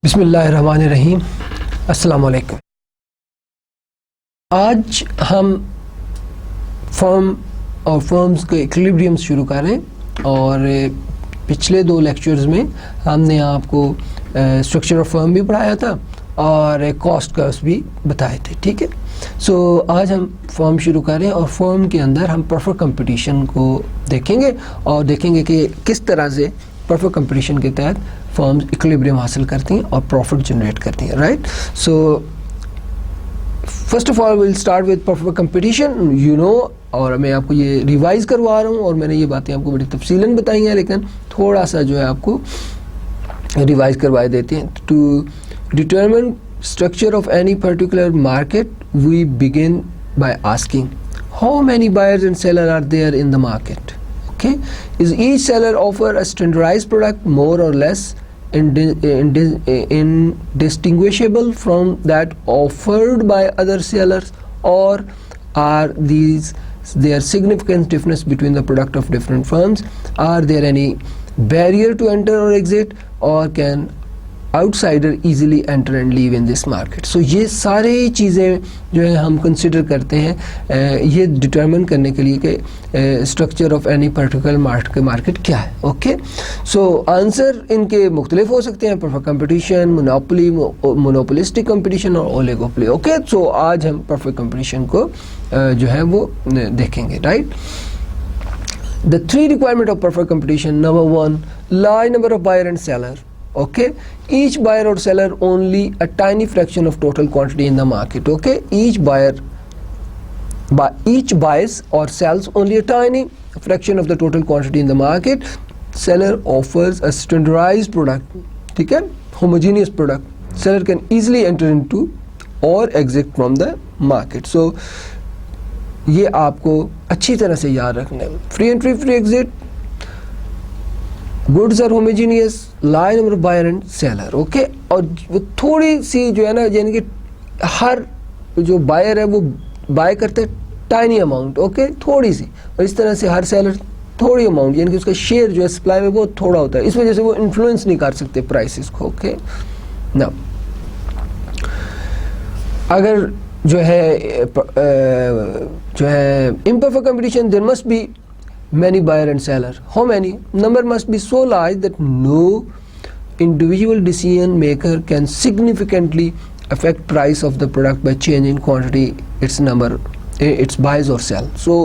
बिस्मिल्लाहिर्रहमानिर्रहीम। अस्सलाम वालेकुम। आज हम फर्म और फर्म्स के इक्विलिब्रियम शुरू कर रहे हैं और पिछले दो लेक्चर्स में हमने आपको स्ट्रक्चर ऑफ फर्म भी पढ़ाया था और कॉस्ट कर्व्स भी बताए थे। ठीक है, सो आज हम फर्म शुरू कर रहे हैं और फर्म के अंदर हम परफेक्ट कंपटीशन को देखेंगे और देखेंगे कि किस तरह से परफेक्ट कंपटीशन के तहत फर्म्स इक्विलिब्रियम हासिल करती हैं और प्रॉफिट जनरेट करती हैं। Right, so first of all will start with perfect competition, you know, और मैं आपको ये रिवाइज करवा रहा हूँ और मैंने ये बातें आपको बड़ी तफसीलन बताई हैं, लेकिन थोड़ा सा जो है आपको रिवाइज करवा देते हैं। To determine structure of any particular market we begin by asking how many buyers and seller are there in the market. Okay, is each seller offer a standardized product more or less indistinguishable from that offered by other sellers, or are there significant difference between the product of different firms? Are there any barrier to enter or exit, or can outsider easily enter and leave in this market? So ये सारी चीज़ें जो है हम consider करते हैं ये determine करने के लिए कि structure of any particular market क्या है. ओके, सो आंसर इनके मुख्तलिफ हो सकते हैं: perfect competition, monopoly, monopolistic competition और ओलिगोपोली. ओके, सो आज हम परफेक्ट कंपटीशन को जो है वो देखेंगे. Right, the three requirement of perfect competition. Number one, large number of buyer and seller. Okay, each buyer or seller only a tiny fraction of total quantity in the market. Okay, each buys or sells only a tiny fraction of the total quantity in the market. Seller offers a standardized product. ठीक है, homogeneous product. Seller can easily enter into or exit from the market. So ये आपको अच्छी तरह से याद रखना है. Free entry, free exit. Goods are homogeneous, large number of buyer and seller. Okay, और वो थोड़ी सी जो है ना, यानी कि हर जो बायर है वो बाय करते हैं टाइनी अमाउंट. ओके, थोड़ी सी, और इस तरह से हर सेलर थोड़ी अमाउंट, यानी कि उसका शेयर जो है सप्लाई में वो थोड़ा होता है. इस वजह से वो इन्फ्लुएंस नहीं कर सकते प्राइसेस को. ओके, ना अगर जो है imperfect competition, there must be many buyer and seller. How many? Number must be so large that no individual decision maker can significantly affect price of the product by changing quantity, its number, its buys or sell. So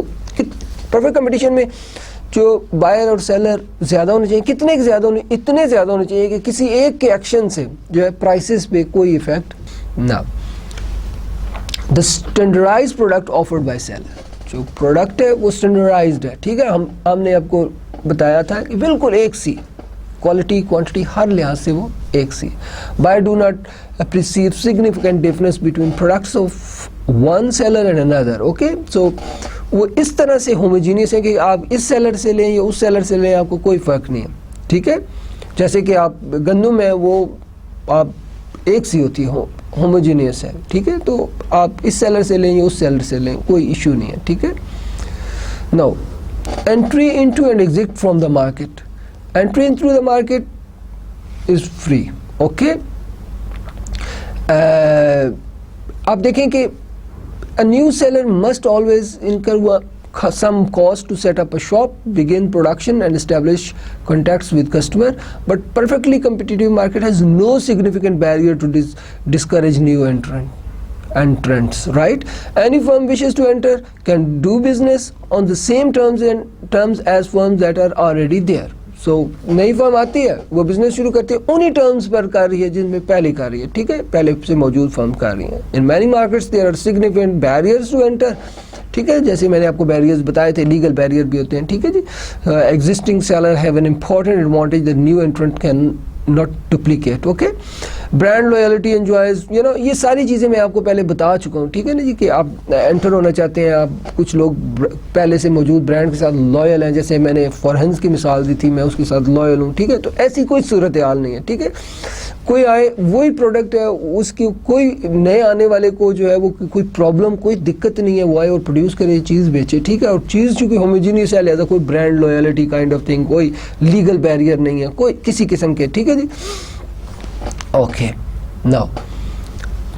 perfect competition में जो buyer और seller ज़्यादा होने चाहिए. कितने ज़्यादा होने? इतने ज़्यादा होने चाहिए कि किसी एक के एक्शन से जो है प्राइसेस पे कोई इफेक्ट ना. The standardize product offered by seller, जो प्रोडक्ट है वो स्टैंडर्डाइज्ड है. ठीक है, हमने आपको बताया था कि बिल्कुल एक सी क्वालिटी क्वांटिटी हर लिहाज से वो एक सी. Buy do not perceive significant difference between products of one seller and another. Okay, so वो इस तरह से होमोजीनियस है कि आप इस सेलर से लें या उस सेलर से लें, आपको कोई फ़र्क नहीं है. ठीक है, जैसे कि आप गंदम है वो आप एक सी होती है, होमोजीनियस है. ठीक है, तो आप इस सेलर से लें या उस सेलर से लें, कोई इशू नहीं है. ठीक है, now entry into and exit from the market. Entry into the market is free. Okay, आप देखें कि a new seller must always इनकर some cost to set up a shop, begin production and establish contacts with customer, but perfectly competitive market has no significant barrier to discourage new entrants. Right, any firm wishes to enter can do business on the same terms as firms that are already there. So नई firm आती है, वो business शुरू करती है, उन्हीं terms पर कर रही है जिनमें पहले कर रही है. ठीक है, पहले से मौजूद फर्म कर रही है. In many markets there are significant barriers to enter. ठीक है, जैसे मैंने आपको बैरियर्स बताए थे, लीगल बैरियर भी होते हैं. ठीक है जी, existing seller have an important advantage that new entrant can not duplicate. Okay, brand loyalty enjoys, you know, ये सारी चीज़ें मैं आपको पहले बता चुका हूँ. ठीक है ना जी, कि आप एंटर होना चाहते हैं, आप कुछ लोग पहले से मौजूद ब्रांड के साथ लॉयल हैं. जैसे मैंने फॉरहंस की मिसाल दी थी, मैं उसके साथ लॉयल हूँ. ठीक है, तो ऐसी कोई सूरत हाल नहीं है. ठीक है, कोई आए वही प्रोडक्ट है, उसकी कोई नए आने वाले को जो है वो कोई प्रॉब्लम, कोई दिक्कत नहीं है, वो आए और प्रोड्यूस करे, चीज़ बेचे. ठीक है, और चीज़ चूँकि होमोजीनियस है, लिहाजा कोई brand loyalty kind of thing, कोई लीगल बैरियर नहीं है, कोई किसी किस्म के. ठीक है जी, Okay, now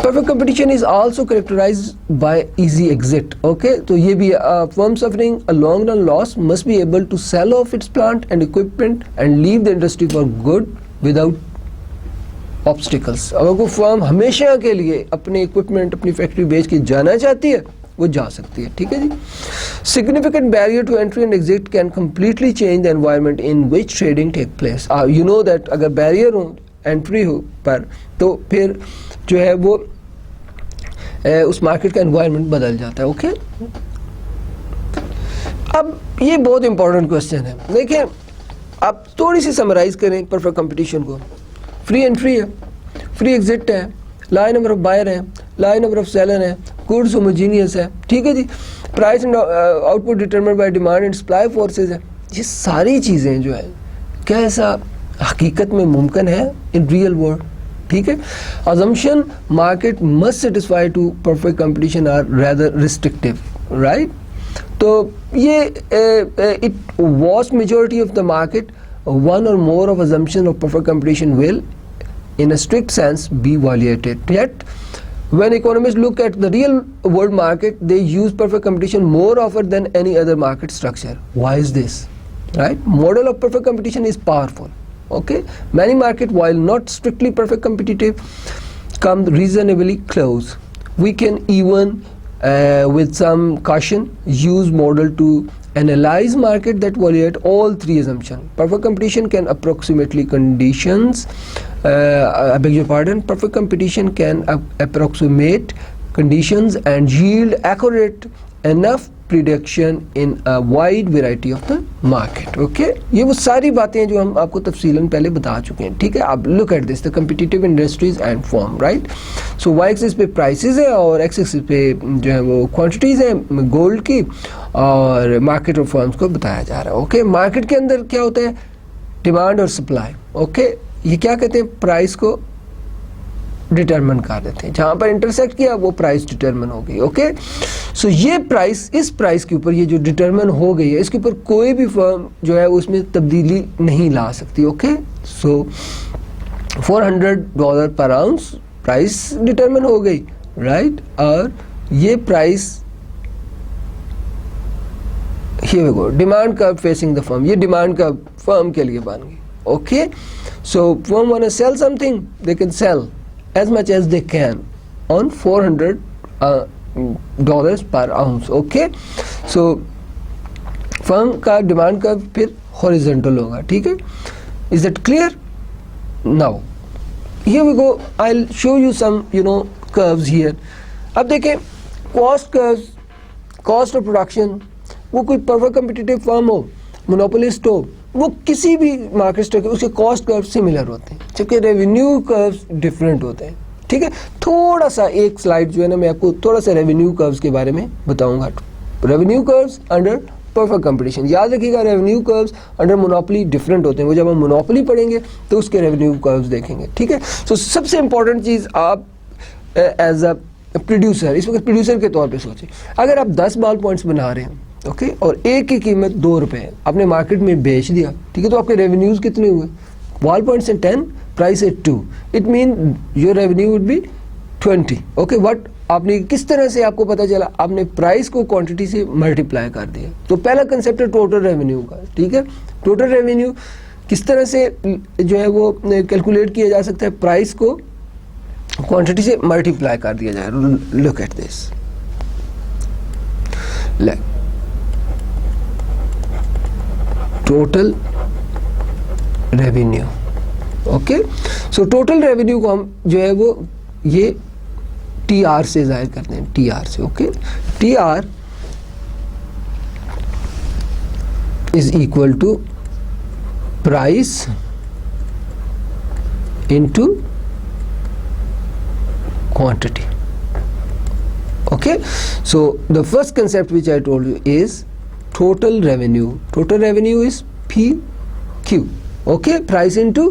perfect competition is also characterized by easy exit. Okay, तो ये भी firm suffering a long run loss must be able to sell off its plant and equipment and leave the industry for good without obstacles. अगर कोई firm हमेशा के लिए अपने equipment अपनी फैक्ट्री बेच के जाना चाहती है वो जा सकती है, ठीक है जी. Significant barrier to entry and exit can completely change the environment in which trading take place. You know that अगर barrier हो एंट्री हो पर तो फिर जो है वो उस मार्केट का एनवायरनमेंट बदल जाता है. ओके, अब ये बहुत इंपॉर्टेंट क्वेश्चन है. देखिए आप थोड़ी सी समराइज करें परफेक्ट कंपटीशन को. फ्री एंट्री है, फ्री एग्जिट है, लाइन नंबर ऑफ बायर है, लाइन नंबर ऑफ सेलर है, गुड्स होमोजीनियस है, ठीक है जी. Price and output determined by demand and supply forces है. ये सारी चीज़ें जो है क्या ऐसा हकीकत में मुमकिन है इन रियल वर्ल्ड, ठीक है. assumption market must satisfy to perfect competition are rather restrictive, right? तो ये it vast majority of the market, one or more of assumption of perfect competition will in a strict sense be violated. Yet when economists look at the real world market, they use perfect competition more often than any other market structure. Why is this? Right? Model of perfect competition is powerful. Okay, many market while not strictly perfect competitive come reasonably close. We can even with some caution use model to analyze market that violate all three assumptions. Perfect competition can approximately conditions I beg your pardon, perfect competition can approximate conditions and yield accurate enough prediction in a wide variety of the market. Okay, ये वो सारी बातें जो हम आपको तफसीलन पहले बता चुके हैं, ठीक है. अब look at this, the competitive industries and firm, right? So y axis पे prices है और x axis पे जो है वो quantities है गोल्ड की और मार्केट और फर्म्स को बताया जा रहा है. ओके, मार्केट के अंदर क्या होता है, डिमांड और सप्लाई. ओके, ये क्या कहते हैं, प्राइस को डिटरमिन कर देते हैं. जहां पर इंटरसेक्ट किया वो प्राइस डिटरमिन हो गई. ओके, सो ये प्राइस, इस प्राइस के ऊपर ये जो डिटरमिन हो गई है इसके ऊपर कोई भी फर्म जो है उसमें तब्दीली नहीं ला सकती. ओके, सो $400 पर आउंस प्राइस डिटरमिन हो गई, राइट. और ये price here we go, demand curve facing the firm, ये डिमांड कर्व फर्म के लिए बन गई. Okay, so firm want to sell something, they can sell as much as they can on $400 per ounce. Okay, so firm का demand का फिर horizontal होगा, ठीक है. Is it clear? Now here we go, I will show you some curves here. अब देखें cost curves, cost of production, वो कोई परफेक्ट कम्पिटिटिव फर्म हो, मोनोपोलिस्ट हो, वो किसी भी मार्केट स्ट्रक्चर उसके कॉस्ट कर्व सिमिलर होते हैं, जबकि रेवेन्यू कर्व्स डिफरेंट होते हैं, ठीक है. थोड़ा सा एक स्लाइड जो है ना मैं आपको थोड़ा सा रेवेन्यू कर्व्स के बारे में बताऊंगा. Revenue curves under perfect competition, याद रखिएगा revenue curves under monopoly different होते हैं. वो जब हम मोनोपोली पढ़ेंगे तो उसके रेवेन्यू कर्व्स देखेंगे, ठीक है. सो सबसे इंपॉर्टेंट चीज़, आप एज अ प्रोड्यूसर, इस वक्त प्रोड्यूसर के तौर पे सोचें, अगर आप 10 बॉल पॉइंट्स बना रहे हैं, ओके, और एक की कीमत ₹2 है, आपने मार्केट में बेच दिया, ठीक है, तो आपके रेवेन्यूज कितने हुए, बॉल पॉइंट्स हैं 10, प्राइस है 2, it mean your revenue would be 20. Okay, but आपने किस तरह से, आपको पता चला, आपने प्राइस को क्वांटिटी से मल्टीप्लाई कर दिया. तो पहला कंसेप्ट है टोटल रेवेन्यू का, ठीक है. टोटल रेवेन्यू किस तरह से जो है वो कैलकुलेट किया जा सकता है, प्राइस को क्वांटिटी से मल्टीप्लाई कर दिया जाए. Look at this, total revenue. Okay, so total revenue को हम जो है वो ये TR से जाहिर करते हैं, TR से. Okay, TR is equal to price into quantity. Okay, so the first concept which I told you is total revenue. Total revenue is PQ. Okay, price into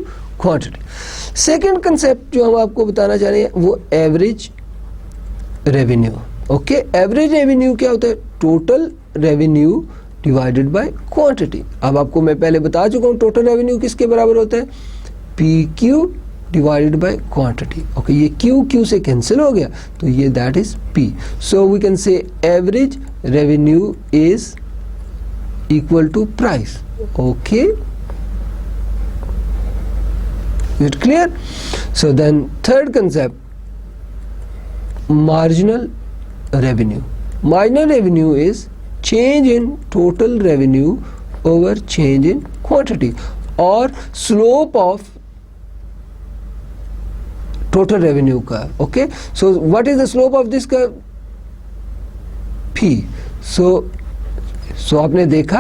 quantity. Second concept जो हम आपको बताना चाह रहे हैं वो average revenue. Okay, average revenue क्या होता है, total revenue divided by quantity. अब आपको मैं पहले बता चुका हूँ total revenue किसके बराबर होता है, PQ divided by quantity. Okay, ये क्यू से कैंसिल हो गया, तो ये that is P. So we can say average revenue is equal to price. Okay, is it clear? So then third concept, marginal revenue. Marginal revenue is change in total revenue over change in quantity, or slope of total revenue curve. Okay, so what is the slope of this curve? P. So आपने देखा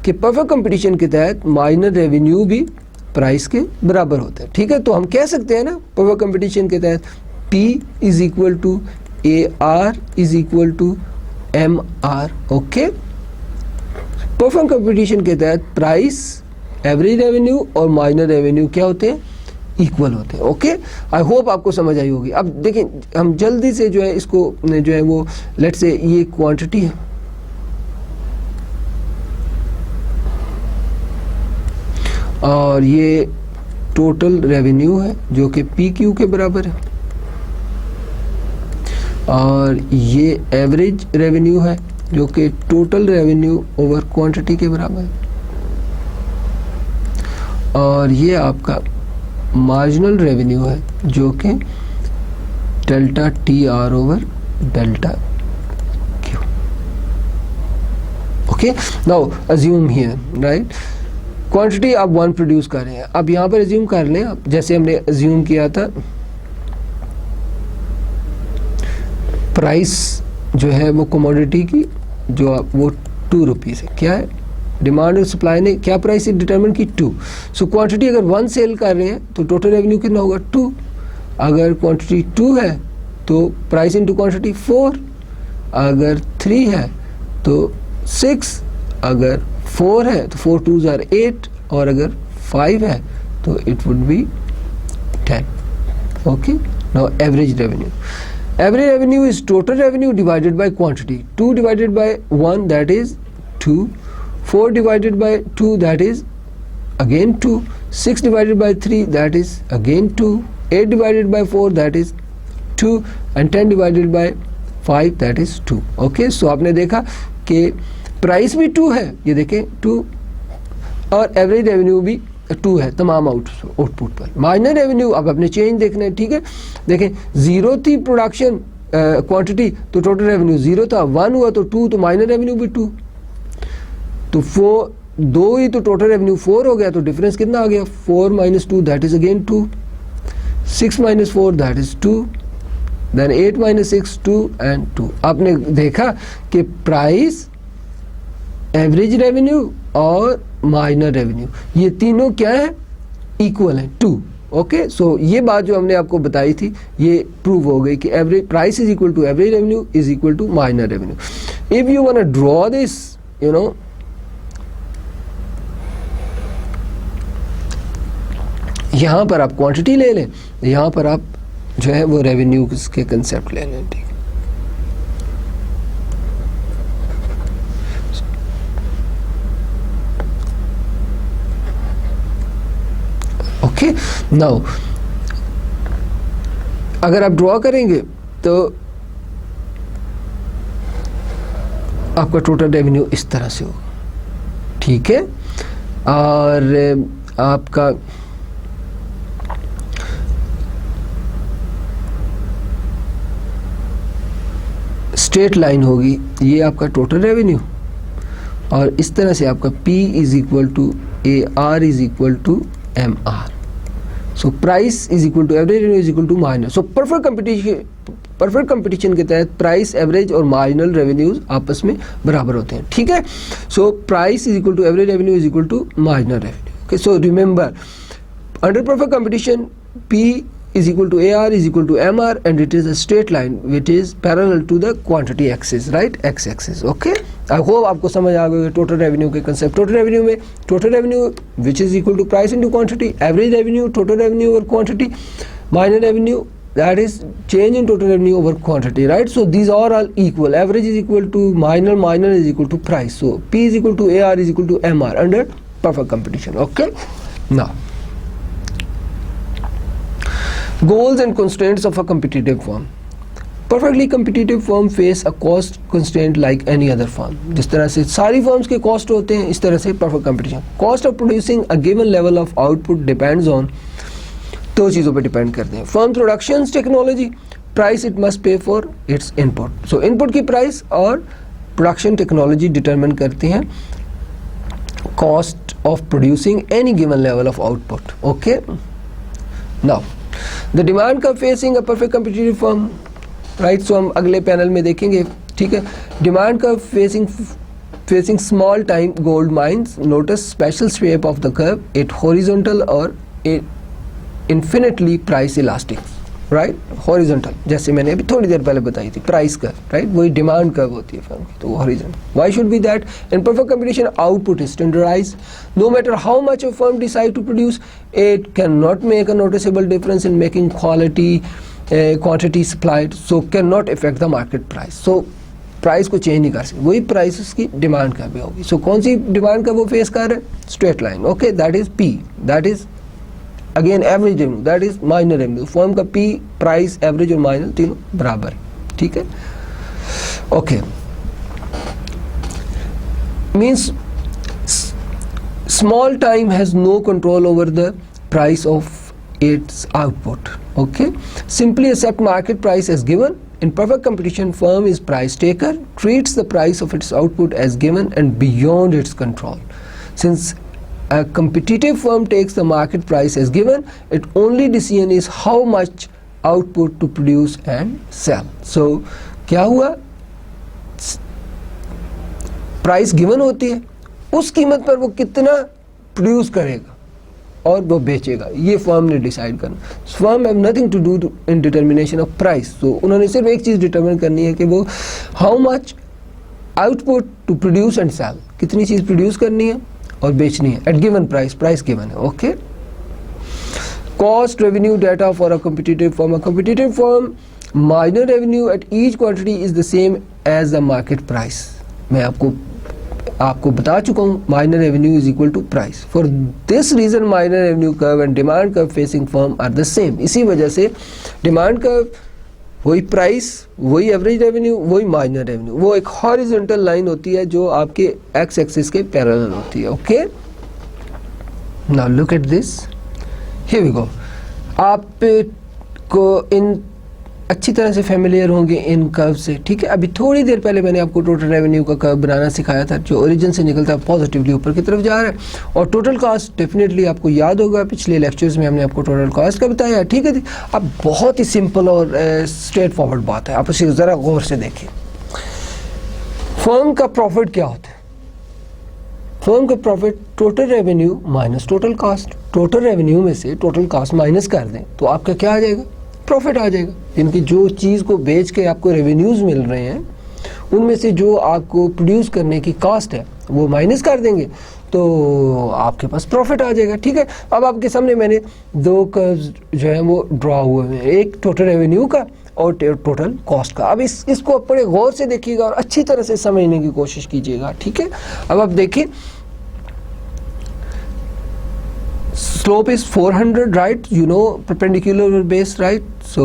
कि perfect competition के तहत minor revenue भी price के बराबर होता है। ठीक है, तो हम कह सकते हैं ना परफेक्ट कंपटीशन के तहत P is equal to AR is equal to MR। Okay, perfect competition के तहत प्राइस, एवरेज रेवेन्यू और माइनर रेवेन्यू क्या होते हैं? इक्वल होते हैं। ओके, आई होप आपको समझ आई होगी। अब देखें, हम जल्दी से जो है इसको जो है वो लेट्स से ये क्वांटिटी है और ये टोटल रेवेन्यू है जो कि पी क्यू के बराबर है, और ये एवरेज रेवेन्यू है जो कि टोटल रेवेन्यू ओवर क्वांटिटी के बराबर है, और ये आपका मार्जिनल रेवेन्यू है जो कि delta T R over delta Q. Okay, now assume here, right, quantity आप 1 प्रोड्यूस कर रहे हैं। अब यहाँ पर अज्यूम कर लें आप, जैसे हमने अज्यूम किया था प्राइस जो है वो कमोडिटी की जो आप वो 2 रुपीज़ है। क्या है? डिमांड और सप्लाई ने क्या प्राइस डिटरमिन की? 2। सो क्वांटिटी अगर 1 सेल कर रहे हैं तो टोटल रेवेन्यू कितना होगा? 2। अगर क्वांटिटी 2 है तो प्राइस इनटू क्वांटिटी 4, अगर 3 है तो 6, अगर 4 है तो 4 2s are 8, और अगर 5 है तो it would be 10। Okay, now average revenue. Average revenue is total revenue divided by quantity. 2 divided by 1 that is 2, 4 divided by 2 that is again 2, 6 divided by 3 that is again 2, 8 divided by 4 that is 2, and 10 divided by 5 that is 2. Okay, so आपने देखा कि price भी 2 है, ये देखें 2, और average revenue भी 2 है तमाम आउटपुट पर। माइनर रेवेन्यू अब अपने चेंज देखना है। ठीक है, देखें 0 थी प्रोडक्शन क्वांटिटी तो टोटल रेवेन्यू 0 था, 1 हुआ तो 2, तो माइनर रेवेन्यू भी 2, तो 4 2 ही तो टोटल रेवेन्यू 4 हो गया, तो डिफरेंस कितना आ गया? 4 minus 2 that is again 2, 6 minus 4 that is 2, then 8 minus 6 2 and 2। आपने देखा कि प्राइस, एवरेज रेवेन्यू और माइनर रेवेन्यू ये तीनों क्या है? इक्वल है 2। ओके, सो ये बात जो हमने आपको बताई थी ये प्रूव हो गई कि average price is equal to average revenue is equal to minor revenue. If you want to draw this, you know, यहाँ पर आप क्वांटिटी ले लें, यहाँ पर आप जो है वो रेवेन्यू के कंसेप्ट ले लें। ठीक, ओके, नाउ अगर आप ड्रॉ करेंगे तो आपका टोटल रेवेन्यू इस तरह से होगा। ठीक है, और आपका स्ट्रेट लाइन होगी, ये आपका टोटल रेवेन्यू, और इस तरह से आपका P is equal to AR is equal to MR। So price is equal to average revenue is equal to minor. So perfect competition के तहत प्राइस, एवरेज और मार्जिनल रेवेन्यूज आपस में बराबर होते हैं। ठीक है, so price is equal to average revenue is equal to marginal revenue. Okay, so remember under perfect competition P is equal to AR is equal to MR, and it is a straight line which is parallel to the quantity axis, right, X axis. Okay, I hope आपको समझ आ गया total revenue के concept. Total revenue में total revenue which is equal to price into quantity, average revenue total revenue over quantity, minor revenue that is change in total revenue over quantity, right? So these are all equal. Average is equal to minor, minor is equal to price. So P is equal to AR is equal to MR under perfect competition. Okay, now Goals and constraints of a competitive firm. Perfectly competitive firm face a cost constraint like any other firm. जिस तरह से सारी firms के cost होते हैं, इस तरह से perfect competition. Cost of producing a given level of output depends on दो चीज़ों पे depend करते हैं. Firm production's technology, price it must pay for its input. So input की price और production technology determine करती हैं cost of producing any given level of output. Okay. Now the demand curve facing a perfect competitive firm, right? So हम अगले panel में देखेंगे, ठीक है. Demand curve facing small time gold mines. Notice special shape of the curve. It horizontal or infinitely price elastic, right? Horizontal, जैसे मैंने अभी थोड़ी देर पहले बताई थी, price curve, right? वही demand curve होती है firm की, तो horizontal. Why should be that? In perfect competition, output is standardized. No matter how much a firm decide to produce, it cannot make a noticeable difference in making quantity supplied, so cannot affect the market price. So price को change नहीं कर सकते, वही price उसकी demand का भी होगी. सो कौन सी डिमांड का वो फेस कर रहे हैं? Straight line. Okay, that is P, that is again average revenue, that is minor revenue. Firm का पी, प्राइस, एवरेज और माइनर तीनों बराबर है, ठीक है. Okay, means small time has no control over the price of its output. Okay, simply accept market price as given. In perfect competition, firm is price taker, treats the price of its output as given and beyond its control. Since a competitive firm takes the market price as given, its only decision is how much output to produce and sell. So क्या हुआ? Price given होती है, उस कीमत पर वो कितना produce करेगा और वो बेचेगा, ये फर्म ने डिसाइड करना. Firm have nothing to do in determination of price. तो उन्होंने सिर्फ एक चीज़ डिटरमिन करनी है कि वो how much output to produce and sell, कितनी चीज़ प्रोड्यूस करनी है और बेचनी है at given price, price given है. Okay, cost revenue data for a competitive firm. A competitive firm minor revenue at each quantity is the same as the market price. मैं आपको बता चुका हूँ, minor revenue is equal to price. For this reason minor revenue curve and demand curve facing firm are the same. इसी वजह से demand curve वही price, वही एवरेज रेवेन्यू, वही माइनर रेवेन्यू, वो एक हॉरिजॉन्टल लाइन होती है जो आपके एक्स एक्सिस के पैरेलल होती है. Okay, now look at this, here we go. आपको इन अच्छी तरह से फेमिलियर होंगे इन कर्व से, ठीक है. अभी थोड़ी देर पहले मैंने आपको टोटल रेवेन्यू का कर्व बनाना सिखाया था, जो ओरिजिन से निकलता है पॉजिटिवली ऊपर की तरफ जा रहा है. और टोटल कॉस्ट डेफिनेटली आपको याद होगा, पिछले लेक्चर्स में हमने आपको टोटल कॉस्ट का बताया, ठीक है. अब बहुत ही सिंपल और स्ट्रेट फॉरवर्ड बात है, आप उसे ज़रा गौर से देखिए. फर्म का प्रॉफिट क्या होता है? फर्म का profit total revenue minus total cost. Total revenue में से टोटल कॉस्ट माइनस कर दें तो आपका क्या आ जाएगा? प्रॉफिट आ जाएगा. यानी जो चीज़ को बेच के आपको रेवेन्यूज़ मिल रहे हैं, उनमें से जो आपको प्रोड्यूस करने की कॉस्ट है वो माइनस कर देंगे तो आपके पास प्रॉफिट आ जाएगा, ठीक है. अब आपके सामने मैंने दो कर्व्स जो है वो ड्रॉ हुए हैं, एक टोटल रेवेन्यू का और टोटल कॉस्ट का. अब इसको आप बड़े गौर से देखिएगा और अच्छी तरह से समझने की कोशिश कीजिएगा, ठीक है. अब आप देखिए, slope is 400, right? You know perpendicular base, right? So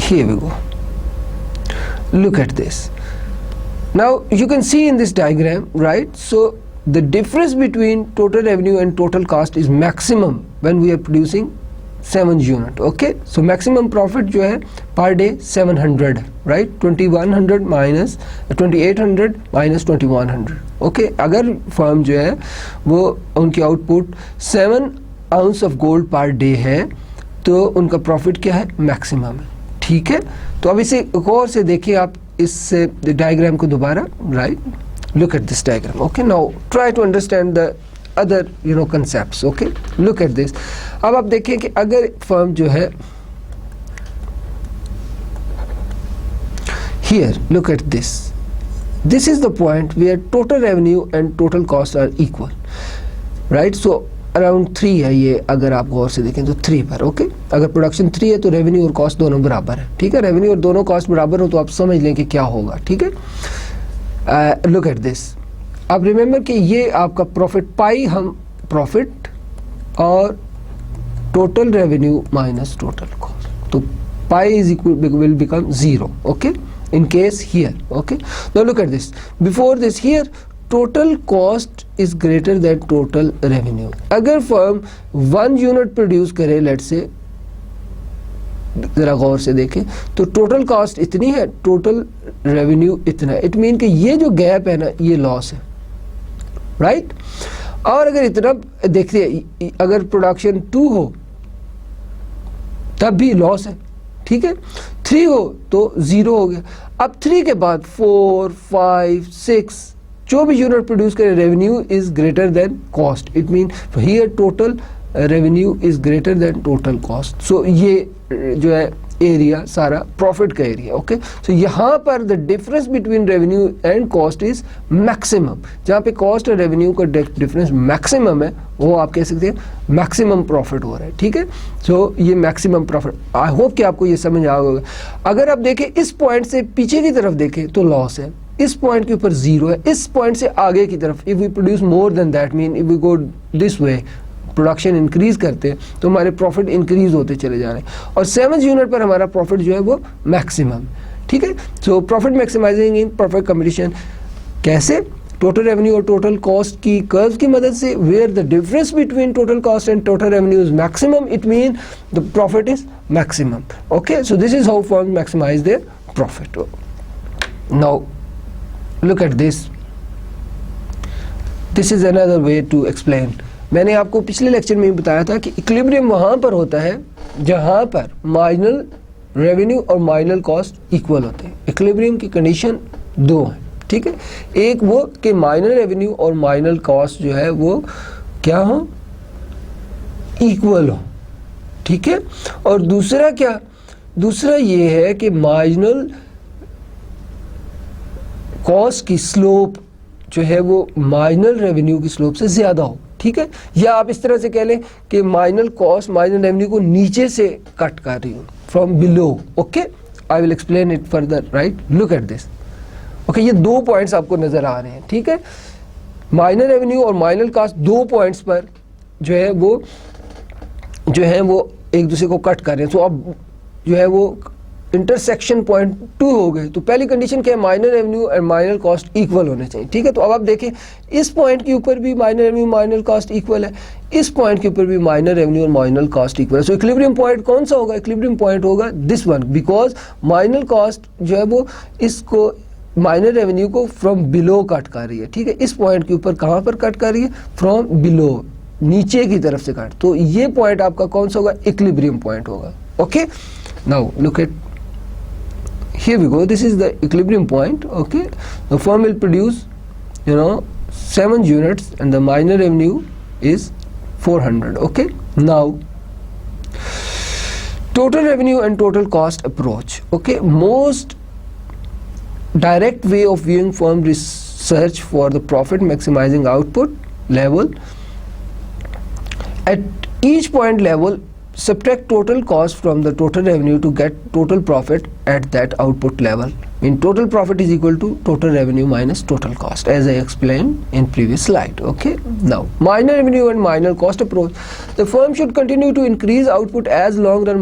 here we go. Look at this. Now you can see in this diagram, right? So the difference between total revenue and total cost is maximum when we are producing 7 unit. Okay, so maximum profit जो है per day 700, right? 2100 minus 2800 minus 2100. Okay, अगर firm जो है वो उनकी output 7 ounce of gold per day है तो उनका प्रॉफिट क्या है? मैक्सिमम है, ठीक है. तो अब इसे गौर से देखिए आप इस डायग्राम को दोबारा, right? Look at this diagram. Okay, now try to understand the other concepts. Okay, look at this. अब आप देखें कि अगर फर्म जो है, here look at this, this is the point where total revenue and total costs are equal, right? So around 3 है ये, अगर आप गौर से देखें तो 3 पर. ओके, अगर प्रोडक्शन 3 है तो रेवेन्यू और कॉस्ट दोनों बराबर है, ठीक है. रेवेन्यू और दोनों कॉस्ट बराबर हो तो आप समझ लें कि क्या होगा, ठीक है. Look at this. अब रिमेंबर कि ये आपका प्रॉफिट पाई, हम profit or total revenue minus total cost. So pi is equal will become 0. Okay, in case here. Okay, now look at this. Before this, here total cost is greater than total revenue. अगर firm 1 unit produce करे, let's say जरा गौर से देखें तो total cost इतनी है, total revenue इतना है. इट मीन कि ये जो गैप है ना, ये लॉस है, राइट. और अगर इतना देखिए, अगर प्रोडक्शन 2 हो तब भी लॉस है, ठीक है. 3 हो तो 0 हो गया. अब 3 के बाद 4, 5, 6 जो भी यूनिट प्रोड्यूस करे, revenue is greater than cost. It mean here total revenue is greater than total cost. So ये जो है एरिया सारा प्रॉफिट का एरिया. ओके, सो यहाँ पर the difference between revenue and cost is maximum. जहाँ पे कॉस्ट और रेवेन्यू का डिफरेंस मैक्सिमम है, वो आप कह सकते हैं मैक्सिमम प्रॉफिट हो रहा है, ठीक है. सो ये मैक्सिमम प्रॉफिट. आई होप कि आपको ये समझ आ होगा. अगर आप देखें इस पॉइंट से पीछे की तरफ देखें तो लॉस है, इस पॉइंट के ऊपर 0 है, इस पॉइंट से आगे की तरफ if we produce more than that, mean if we go this way, production increase करते हैं तो हमारे प्रॉफिट इंक्रीज होते चले जा रहे हैं. और 7 यूनिट पर हमारा प्रॉफिट जो है वो मैक्सिमम, ठीक है. So profit maximising in perfect competition. कैसे? टोटल रेवेन्यू और टोटल कॉस्ट की कर्व की मदद से, where the difference between total cost and total revenue is maximum, it mean the profit is maximum. Okay, so this is how firm maximise their profit. Now look at this. This is another way to explain. मैंने आपको पिछले lecture में बताया था कि equilibrium वहाँ पर होता है जहाँ पर मार्जिनल रेवेन्यू और मार्जिनल कॉस्ट इक्वल होते हैं. इक्विलिब्रियम की कंडीशन 2 है, ठीक है. एक वो कि मार्जिनल रेवेन्यू और मार्जिनल कॉस्ट जो है वो क्या हो, इक्वल हो, ठीक है. और दूसरा क्या, दूसरा ये है कि मार्जिनल कॉस्ट की स्लोप जो है वो मार्जिनल रेवेन्यू की स्लोप से ज़्यादा हो, ठीक है. या आप इस तरह से कह लें कि मार्जिनल कॉस्ट मार्जिनल रेवेन्यू को नीचे से कट कर रही हो, from below. Okay, I will explain it further, right. Look at this. Okay, ये 2 पॉइंट्स आपको नज़र आ रहे हैं, ठीक है. मार्जिनल रेवेन्यू और मार्जिनल कॉस्ट 2 पॉइंट्स पर जो है वो एक दूसरे को कट कर रहे हैं. तो अब जो है वो इंटरसेक्शन पॉइंट 2 हो गए. तो पहली कंडीशन क्या है, मार्जिनल रेवेन्यू और मार्जिनल कॉस्ट इक्वल होने चाहिए, ठीक है. तो अब आप देखें इस पॉइंट के ऊपर भी marginal revenue marginal cost equal है, इस पॉइंट के ऊपर भी मार्जिनल रेवेन्यू और मार्जिनल कॉस्ट इक्वल है. सो इक्विलिब्रियम पॉइंट कौन सा होगा, इक्विलिब्रियम पॉइंट होगा this one, because marginal cost जो है वो इसको मार्जिनल रेवेन्यू को फ्रॉम बिलो कट कर रही है, ठीक है. इस पॉइंट के ऊपर कहाँ पर कट कर रही है, फ्रॉम बिलो, नीचे की तरफ से कट. तो ये पॉइंट आपका कौन सा होगा, इक्विलिब्रियम पॉइंट होगा. Okay, now look eight, here we go, this is the equilibrium point. Okay, the firm will produce 7 units and the marginal revenue is 400. Okay, now total revenue and total cost approach. Okay, most direct way of viewing firm research for the profit maximizing output level. At each point level, subtract total cost from the total revenue to get total profit at that output level. mean total profit is equal to total revenue minus total cost, as I explained in previous slide. Okay, now marginal revenue and marginal cost approach. The firm should continue to increase output as long as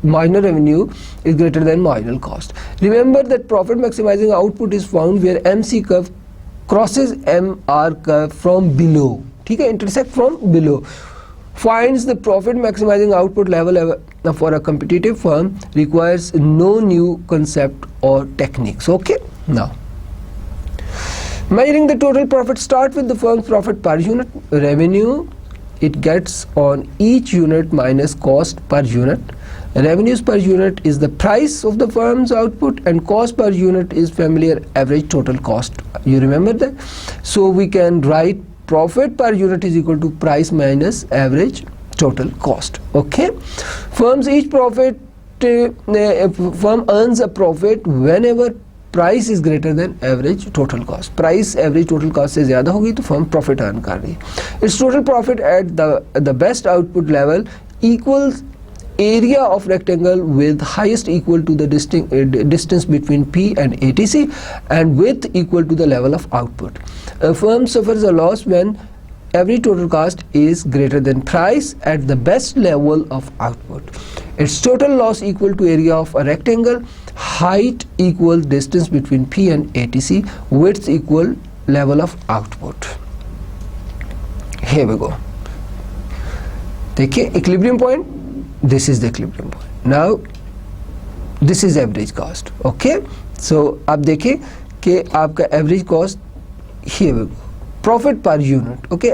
marginal revenue is greater than marginal cost. Remember that profit maximizing output is found where MC curve crosses MR curve from below. ठीक है, intersect from below. Finds the profit maximizing output level for a competitive firm requires no new concept or techniques. Okay, now measuring the total profit, start with the firm's profit per unit. Revenue it gets on each unit minus cost per unit. Revenues per unit is the price of the firm's output and cost per unit is familiar average total cost. You remember that? So we can write profit per unit is equal to price minus average total cost. Okay, firm earns a profit whenever price is greater than average total cost. Price average total cost से ज़्यादा होगी तो firm profit earn कर रही है. Its total profit at the best output level equals area of rectangle with highest equal to the distance between P and ATC and width equal to the level of output. A firm suffers a loss when average total cost is greater than price at the best level of output. Its total loss equal to area of a rectangle, height equal distance between P and ATC, width equal level of output. Here we go. देखिए equilibrium point, this is the equilibrium point. Now this is average cost. Okay, so आप देखिए कि आपका average cost here we go. Profit per unit. Okay,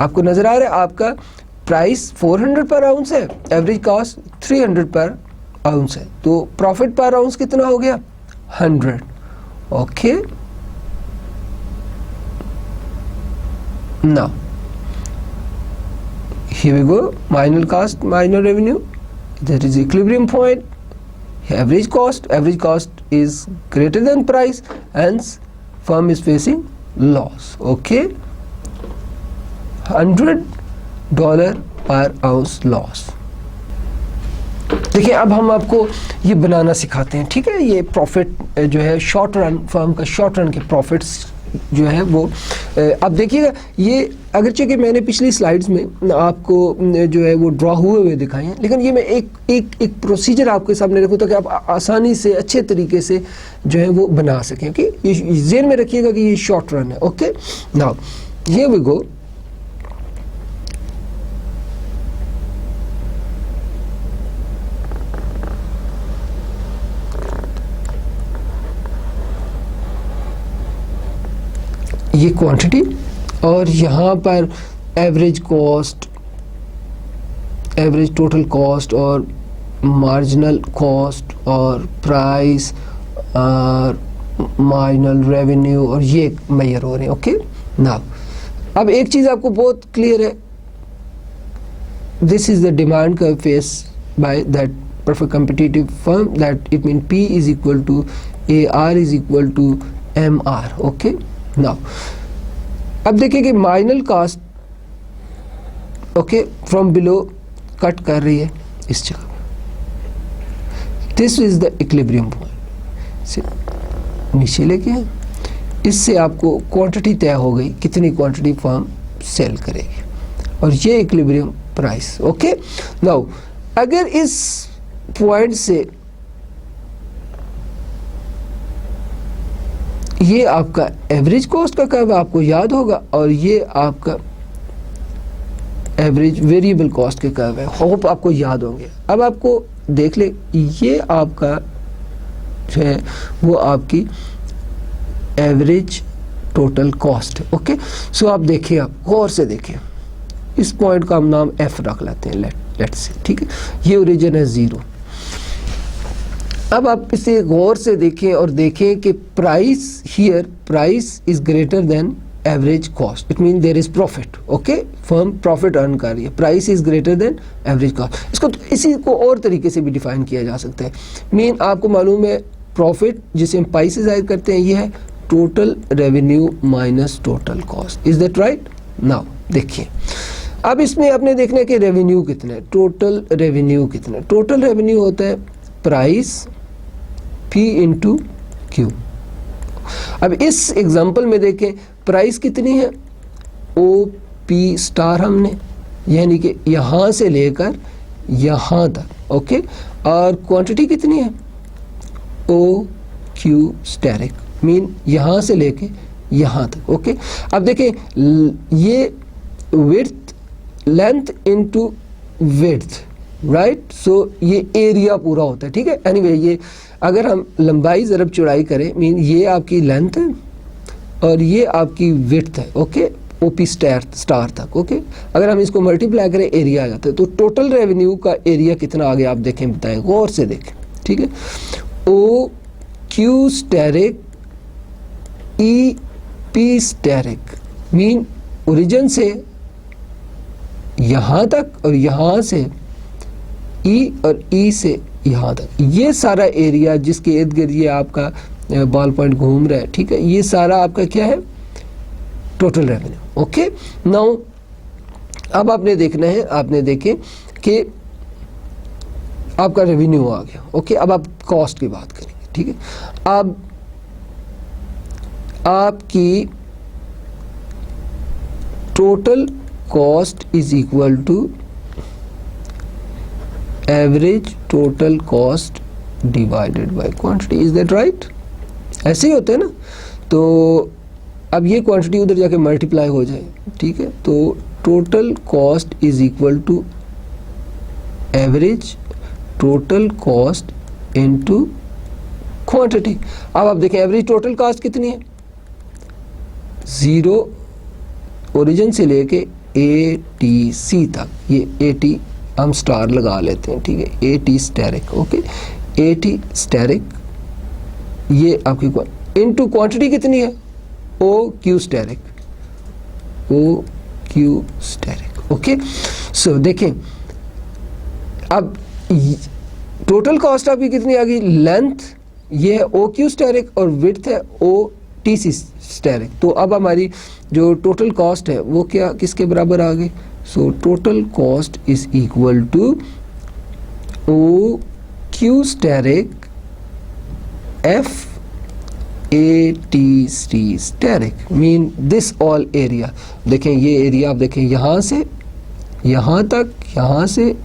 आपको नजर आ रहा है आपका प्राइस 400 पर आउंस है, एवरेज कॉस्ट 300 पर आउंस है, तो प्रॉफिट पर आउंस कितना हो गया 100. Okay, now here we go, marginal cost, marginal revenue, that is equilibrium point. Average cost is greater than price, hence firm is facing loss. Okay, $100 पर ounce loss. देखिए अब हम आपको ये बनाना सिखाते हैं, ठीक है. ये प्रॉफिट जो है शॉर्ट रन, फर्म का शॉर्ट रन के प्रॉफिट्स जो है वो अब देखिएगा. ये अगरचे कि मैंने पिछली स्लाइड्स में आपको जो है वो ड्रॉ हुए हुए दिखाए हैं, लेकिन ये मैं एक प्रोसीजर आपके सामने रखूँ ताकि आप आसानी से अच्छे तरीके से जो है वो बना सकें. कि ये ज़हन में रखिएगा कि ये शॉर्ट रन है. Okay, now here we go. ये क्वांटिटी और यहाँ पर average cost, average total cost और मार्जिनल कॉस्ट और प्राइस और मार्जिनल रेवेन्यू और ये मेजर हो रहे हैं. ओके, नाउ अब एक चीज़ आपको बहुत क्लियर है, this is the demand curve face by that perfect competitive firm, that it mean P is equal to AR is equal to MR. Okay, now अब देखिए कि marginal cost okay from below cut कर रही है इस जगह पे. This is the equilibrium point से नीचे लेके हैं. इससे आपको क्वांटिटी तय हो गई, कितनी क्वांटिटी फर्म सेल करेगी, और ये इक्विलिब्रियम प्राइस. ओके, नाउ अगर इस पॉइंट से ये आपका एवरेज कॉस्ट का कर्व आपको याद होगा और ये आपका एवरेज वेरिएबल कॉस्ट के कर्व है, होप आपको याद होंगे. अब आपको देख ले, ये आपका जो है वो आपकी एवरेज टोटल कॉस्ट है. ओके, सो आप देखिए, आप गौर से देखिए, इस पॉइंट का हम नाम F रख लेते हैं, लेट्स से, ठीक है. ये ओरिजिन है 0. अब आप इसे गौर से देखें और देखें कि price here, price is greater than average cost, it mean there is profit. Okay, firm profit earn कर रही है, price is greater than average cost. इसको इसी को और तरीके से भी डिफाइन किया जा सकता है. मीन आपको मालूम है प्रॉफिट जिसे हम पाई से जाहिर करते हैं, ये है total revenue minus total cost. Is that right? Now देखिए, अब इसमें आपने देखना है कि रेवेन्यू कितना है, टोटल रेवेन्यू कितना है. टोटल रेवेन्यू होता है प्राइस P इंटू Q. अब इस एग्जांपल में देखें प्राइस कितनी है, OP स्टार हमने, यानी कि यहाँ से लेकर यहाँ तक. ओके, और क्वांटिटी कितनी है, OQ स्टेरिक, मीन यहाँ से लेके यहाँ तक. ओके, अब देखें ये width, length into width, right. So ये एरिया पूरा होता है, ठीक है. एनीवे ये अगर हम लंबाई ज़रब चौड़ाई करें, मीन ये आपकी लेंथ है और ये आपकी विड्थ है. ओके, OP स्टार तक. ओके, अगर हम इसको मल्टीप्लाई करें एरिया आ जाता है. तो टोटल रेवेन्यू का एरिया कितना आ गया आप देखें, बताएं, गौर से देखें, ठीक है. OQ asterisk EP asterisk, mean origin से यहाँ तक और यहाँ से E और E से यहाँ तक, ये सारा एरिया जिसके इर्द गिर्द ये आपका बॉल पॉइंट घूम रहा है, ठीक है, ये सारा आपका क्या है, टोटल रेवेन्यू. ओके, नाउ अब आपने देखना है, आपने देखे कि आपका रेवेन्यू आ गया. ओके, अब आप कॉस्ट की बात करेंगे, ठीक है. अब आपकी total cost is equal to average total cost divided by quantity. Is that right? ऐसे ही होता है ना. तो अब ये क्वांटिटी उधर जाके मल्टीप्लाई हो जाए, ठीक है. तो total cost is equal to average total cost into quantity. अब आप देखें एवरेज टोटल कॉस्ट कितनी है, 0 ओरिजिन से लेके ATC तक. ये AT हम स्टार लगा लेते हैं, ठीक है. AT asterisk, okay. AT asterisk ये आपकी इनटू क्वांटिटी कितनी है, OQ asterisk, OQ asterisk, okay. So देखें अब टोटल कॉस्ट आपकी कितनी आ गई, लेंथ ये है OQ स्टेरिक और विड्थ है OTC स्टेरिक. तो अब हमारी जो टोटल कॉस्ट है वो क्या किसके बराबर आ गई. So total cost is equal to OQ asterisk FATC asterisk mean this all area. देखें ये एरिया आप देखें यहाँ से यहाँ तक, यहाँ से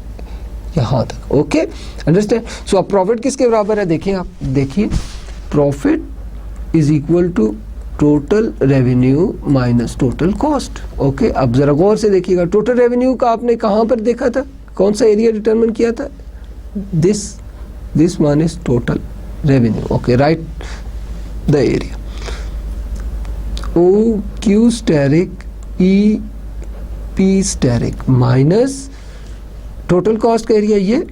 यहाँ तक, ओके. अंडरस्टैंड. सो अब प्रॉफिट किसके बराबर है, देखिए आप देखिए profit is equal to total revenue minus total cost, okay. अब जरा गौर से देखिएगा टोटल रेवेन्यू का आपने कहाँ पर देखा था, कौन सा एरिया डिटरमिन किया था, this one is total revenue, okay. Right the area. OQ asterisk EP asterisk minus total cost का एरिया ये,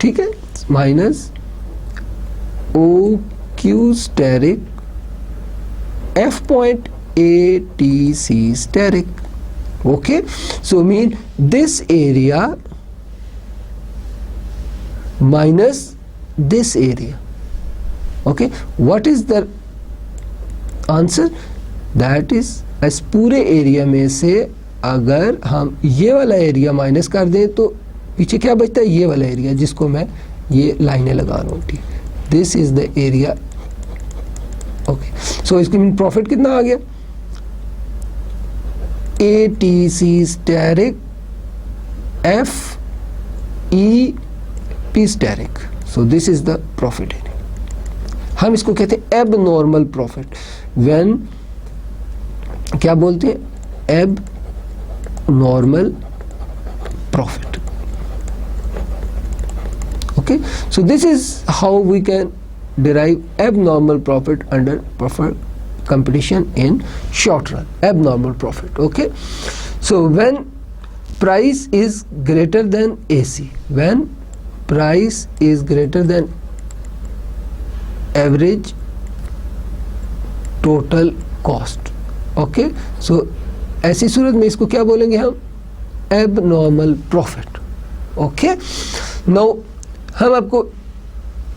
ठीक है, minus OQ asterisk F point ATC steric, okay. So mean this area minus this area, okay. What is the answer? That is इस पूरे area में से अगर हम ये वाला एरिया माइनस कर दें तो पीछे क्या बचता है, ये वाला एरिया जिसको मैं ये लाइनें लगा रहा हूँ, ठीक. This is the area, okay. So इसके मीन प्रॉफिट कितना आ गया, ATC asterisk FEP asterisk. So this is the profit area. हम इसको कहते हैं एब नॉर्मल प्रॉफिट. व्हेन क्या बोलते हैं, abnormal profit, okay. So this is how we can derive abnormal profit under profit competition in short run. Abnormal profit, okay. So when price is greater than AC, when price is greater than average total cost, okay. So ऐसी सूरत में इसको क्या बोलेंगे हम, abnormal profit, okay. Now हम आपको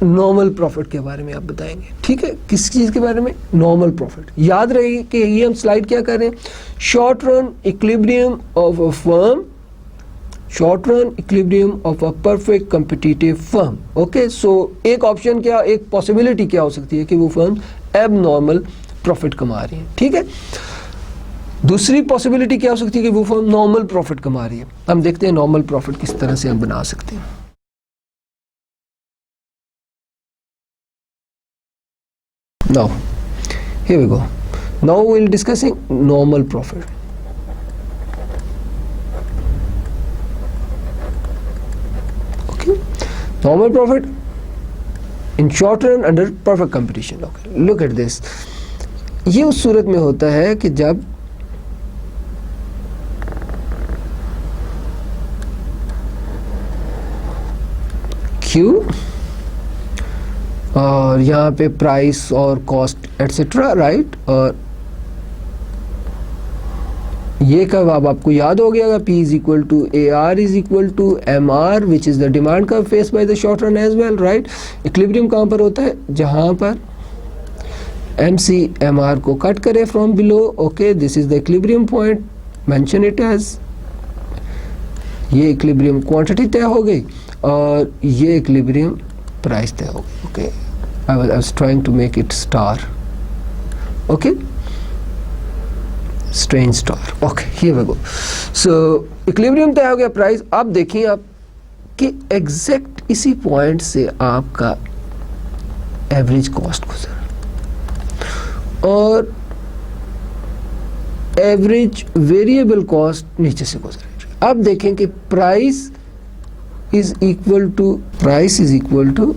normal profit के बारे में आप बताएंगे, ठीक है. किस चीज़ के बारे में, नॉर्मल प्रॉफिट. याद रहे कि ये हम स्लाइड क्या कर रहे हैं, short run equilibrium of a firm, short run equilibrium of a perfect competitive firm, okay. So एक ऑप्शन क्या, एक पॉसिबिलिटी क्या हो सकती है कि वो फर्म एब नॉर्मल प्रॉफिट कमा रही है, ठीक है. दूसरी पॉसिबिलिटी क्या हो सकती है कि वो फर्म नॉर्मल प्रॉफिट कमा रही है. हम देखते हैं नॉर्मल प्रॉफिट किस तरह से हम बना सकते हैं. Now here we go. Now we will discussing normal profit. Okay, normal profit in short run under perfect competition. Okay, look at this. ये उस सूरत में होता है कि जब Q और यहाँ पे प्राइस और कॉस्ट एटसेट्रा, राइट. और ये कब अब आपको याद हो गया, P is equal to AR is equal to MR which is the demand curve face by the short run as well, right. Equilibrium कहाँ पर होता है, जहाँ पर MC MR को कट करे from below, okay. This is the equilibrium point, mention it as. ये equilibrium quantity तय हो गई और ये इक्विलिब्रियम प्राइस तय हो गई, okay. I was trying to make it star, okay. Strange star. Okay, here we go. So equilibrium तय हो गया, प्राइस। अब देखिए आप कि एग्जैक्ट इसी पॉइंट से आपका एवरेज कॉस्ट गुजरा और एवरेज वेरिएबल कॉस्ट नीचे से गुजरा। अब देखें कि price is equal to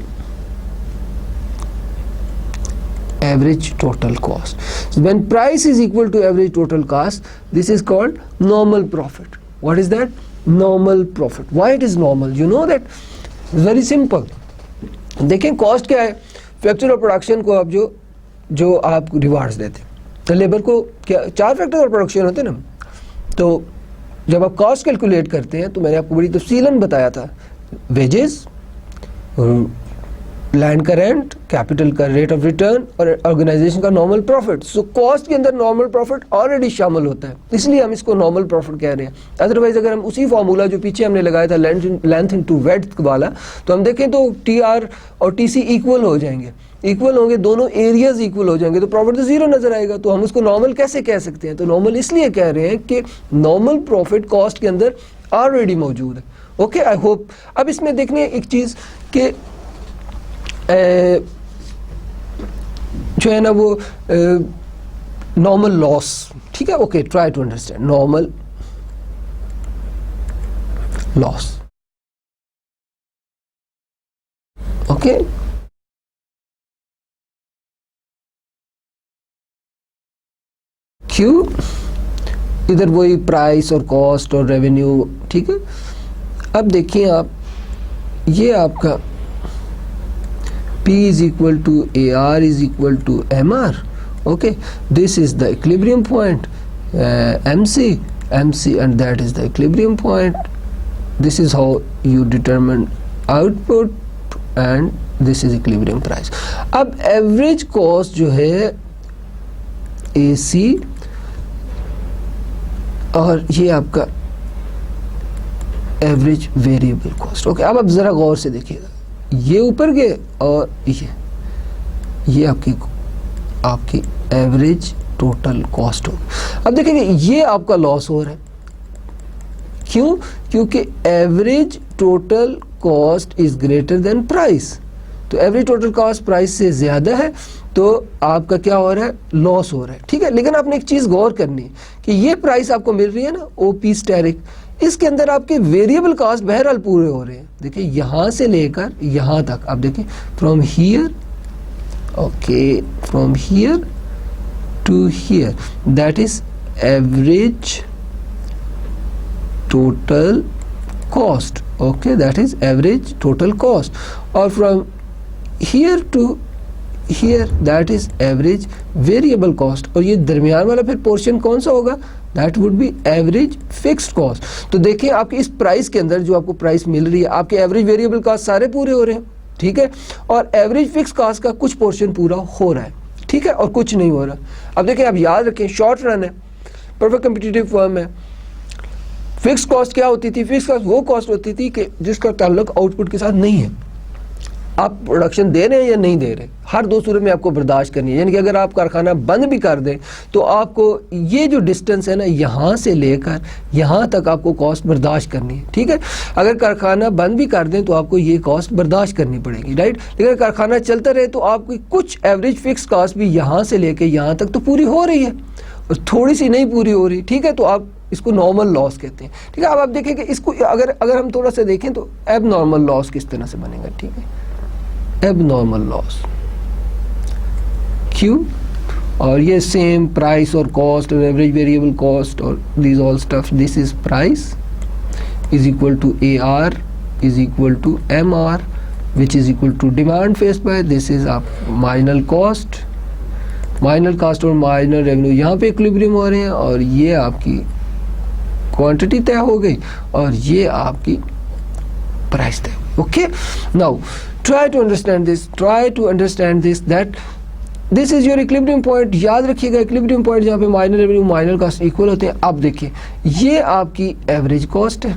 average total cost. So when price is equal to average total cost, this is called normal profit. What is that? Normal profit. Why it is normal? You know that? Very simple. देखें cost क्या है, factor of production को आप जो आप rewards देते हैं, तो लेबर को क्या 4 फैक्टर ऑफ प्रोडक्शन होते हैं ना, तो जब आप कॉस्ट कैलकुलेट करते हैं तो मैंने आपको बड़ी तफसीलन बताया था, वेजेस, लैंड का रेंट, कैपिटल का रेट ऑफ रिटर्न और ऑर्गेनाइजेशन का नॉर्मल प्रॉफिट। सो कॉस्ट के अंदर नॉर्मल प्रॉफिट ऑलरेडी शामिल होता है, इसलिए हम इसको नॉर्मल प्रॉफिट कह रहे हैं। अदरवाइज अगर हम उसी फार्मूला जो पीछे हमने लगाया था लेंथ इनटू वेड्थ वाला, तो हम देखें तो टीआर और टीसी इक्वल हो जाएंगे, इक्वल होंगे, दोनों एरियाज इक्वल हो जाएंगे, तो प्रॉफिट तो जीरो नजर आएगा। तो हम उसको नॉर्मल कैसे कह सकते हैं? तो नॉर्मल इसलिए कह रहे हैं कि नॉर्मल प्रॉफिट कॉस्ट के अंदर ऑलरेडी मौजूद है। Okay, I hope. अब इसमें देखने एक चीज कि जो है ना वो नॉर्मल लॉस, ठीक है। Okay, try to understand normal loss. Okay, क्यों? इधर वही प्राइस और कॉस्ट और रेवेन्यू, ठीक है। अब देखिए आप, ये आपका P is equal to AR is equal to MR. Okay, this is the equilibrium point, MC, and that is the equilibrium point. This is how you determine output and this is equilibrium price. अब average cost जो है AC और ये आपका average variable cost. Okay, अब आप जरा गौर से देखिएगा, ये ऊपर गए और ये आपकी एवरेज टोटल कॉस्ट हो। अब देखिए ये आपका लॉस हो रहा है, क्यों? क्योंकि average total cost is greater than price. तो एवरेज टोटल कॉस्ट प्राइस से ज्यादा है, तो आपका क्या हो रहा है? लॉस हो रहा है, ठीक है। लेकिन आपने एक चीज गौर करनी है कि ये प्राइस आपको मिल रही है ना, ओपी स्टेरिक, इसके अंदर आपके वेरिएबल कॉस्ट बहरहाल पूरे हो रहे हैं। देखिए यहां से लेकर यहां तक, आप देखिए from here, okay, from here to here, that is average total cost. Okay, that is average total cost. और from here to here, that is average variable cost. और ये दरमियान वाला फिर पोर्शन कौन सा होगा? That would be average fixed cost. तो देखिए आपके इस प्राइस के अंदर जो आपको प्राइस मिल रही है, आपके एवरेज वेरिएबल कॉस्ट सारे पूरे हो रहे हैं, ठीक है, और एवरेज फिक्स कॉस्ट का कुछ पोर्शन पूरा हो रहा है, ठीक है, और कुछ नहीं हो रहा। अब देखिए आप याद रखें, शॉर्ट रन है, परफेक्ट कम्पिटिटिव फर्म है। फिक्स कॉस्ट क्या होती थी? फिक्स कॉस्ट वो कॉस्ट होती थी कि जिसका ताल्लुक आउटपुट के साथ नहीं है। आप प्रोडक्शन दे रहे हैं या नहीं दे रहे, हर दो सूरत में आपको बर्दाश्त करनी है। यानी कि अगर आप कारखाना बंद भी कर दें तो आपको ये जो डिस्टेंस है ना, यहाँ से लेकर यहाँ तक आपको कॉस्ट बर्दाश्त करनी है, ठीक है। अगर कारखाना बंद भी कर दें तो आपको ये कॉस्ट बर्दाश्त करनी पड़ेगी, राइट। लेकिन अगर कारखाना चलता रहे तो आपकी कुछ एवरेज फिक्स कॉस्ट भी यहाँ से लेकर यहाँ तक तो पूरी हो रही है, और थोड़ी सी नहीं पूरी हो रही, ठीक है। तो आप इसको नॉर्मल लॉस कहते हैं, ठीक है। अब आप देखें कि इसको अगर हम थोड़ा सा देखें तो एब नॉर्मल लॉस किस तरह से बनेगा, ठीक है। एबनॉर्मल लॉस, क्यों? और ये सेम प्राइस और कॉस्ट और एवरेज वेरिएबल कॉस्ट और this all stuff, this is price is equal to AR is equal to MR which is equal to demand faced by, this is आप marginal cost और marginal revenue यहाँ पे equilibrium हो रहे हैं, और ये आपकी क्वांटिटी तय हो गई और ये आपकी प्राइस तय। Okay, now try to understand this that this is your equilibrium point। याद रखिएगा equilibrium point जहाँ पे minor revenue minor cost equal होते हैं। अब देखिए ये आपकी एवरेज कॉस्ट है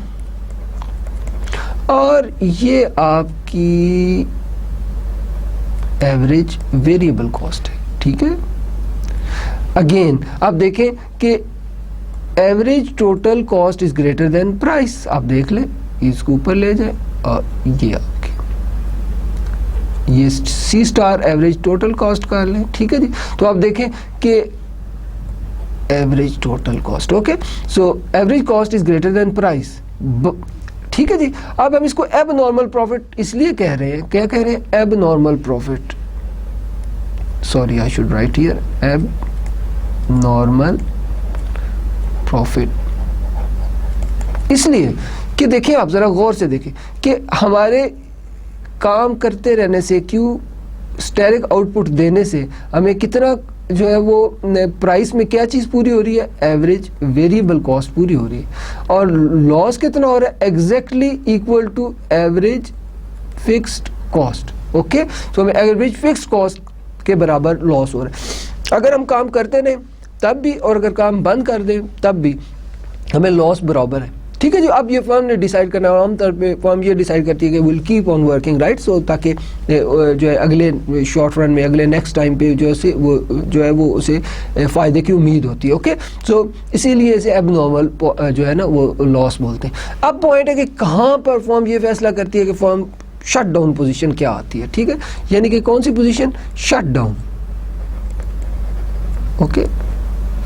और ये आपकी एवरेज वेरिएबल कॉस्ट है, ठीक है। अगेन आप देखें कि average total cost is greater than price. आप देख लें, इसको ऊपर ले जाए और ये आपकी ये सी स्टार एवरेज टोटल कॉस्ट कर लें, ठीक है जी। तो आप देखें कि average total cost, okay, so average cost is greater than price, ठीक है जी। अब हम इसको एब नॉर्मल प्रॉफिट इसलिए कह रहे हैं, क्या कह रहे हैं, abnormal profit, sorry I should write here एब नॉर्मल प्रॉफिट, इसलिए कि देखिए आप जरा गौर से देखें कि हमारे काम करते रहने से, क्यों स्टेरिक आउटपुट देने से हमें कितना जो है वो प्राइस में क्या चीज़ पूरी हो रही है, एवरेज वेरिएबल कॉस्ट पूरी हो रही है, और लॉस कितना हो रहा है, exactly equal to average fixed cost, okay. तो हमें एवरेज फिक्स्ड कॉस्ट के बराबर लॉस हो रहा है। अगर हम काम करते रहें तब भी, और अगर काम बंद कर दें तब भी हमें लॉस बराबर है, ठीक है जी। अब ये फर्म ने डिसाइड करना है, आमतौर पे फर्म ये डिसाइड करती है कि will keep on working, right, so ताकि जो है अगले शॉर्ट रन में, अगले नेक्स्ट टाइम पे जो है वो जो है वो उसे फ़ायदे की उम्मीद होती है, ओके। सो इसीलिए इसे एबनॉर्मल जो है ना वो लॉस बोलते हैं। अब पॉइंट है कि कहाँ पर फर्म ये फैसला करती है कि फर्म शट डाउन पोजिशन क्या आती है, ठीक है, यानी कि कौन सी position, shut down, okay.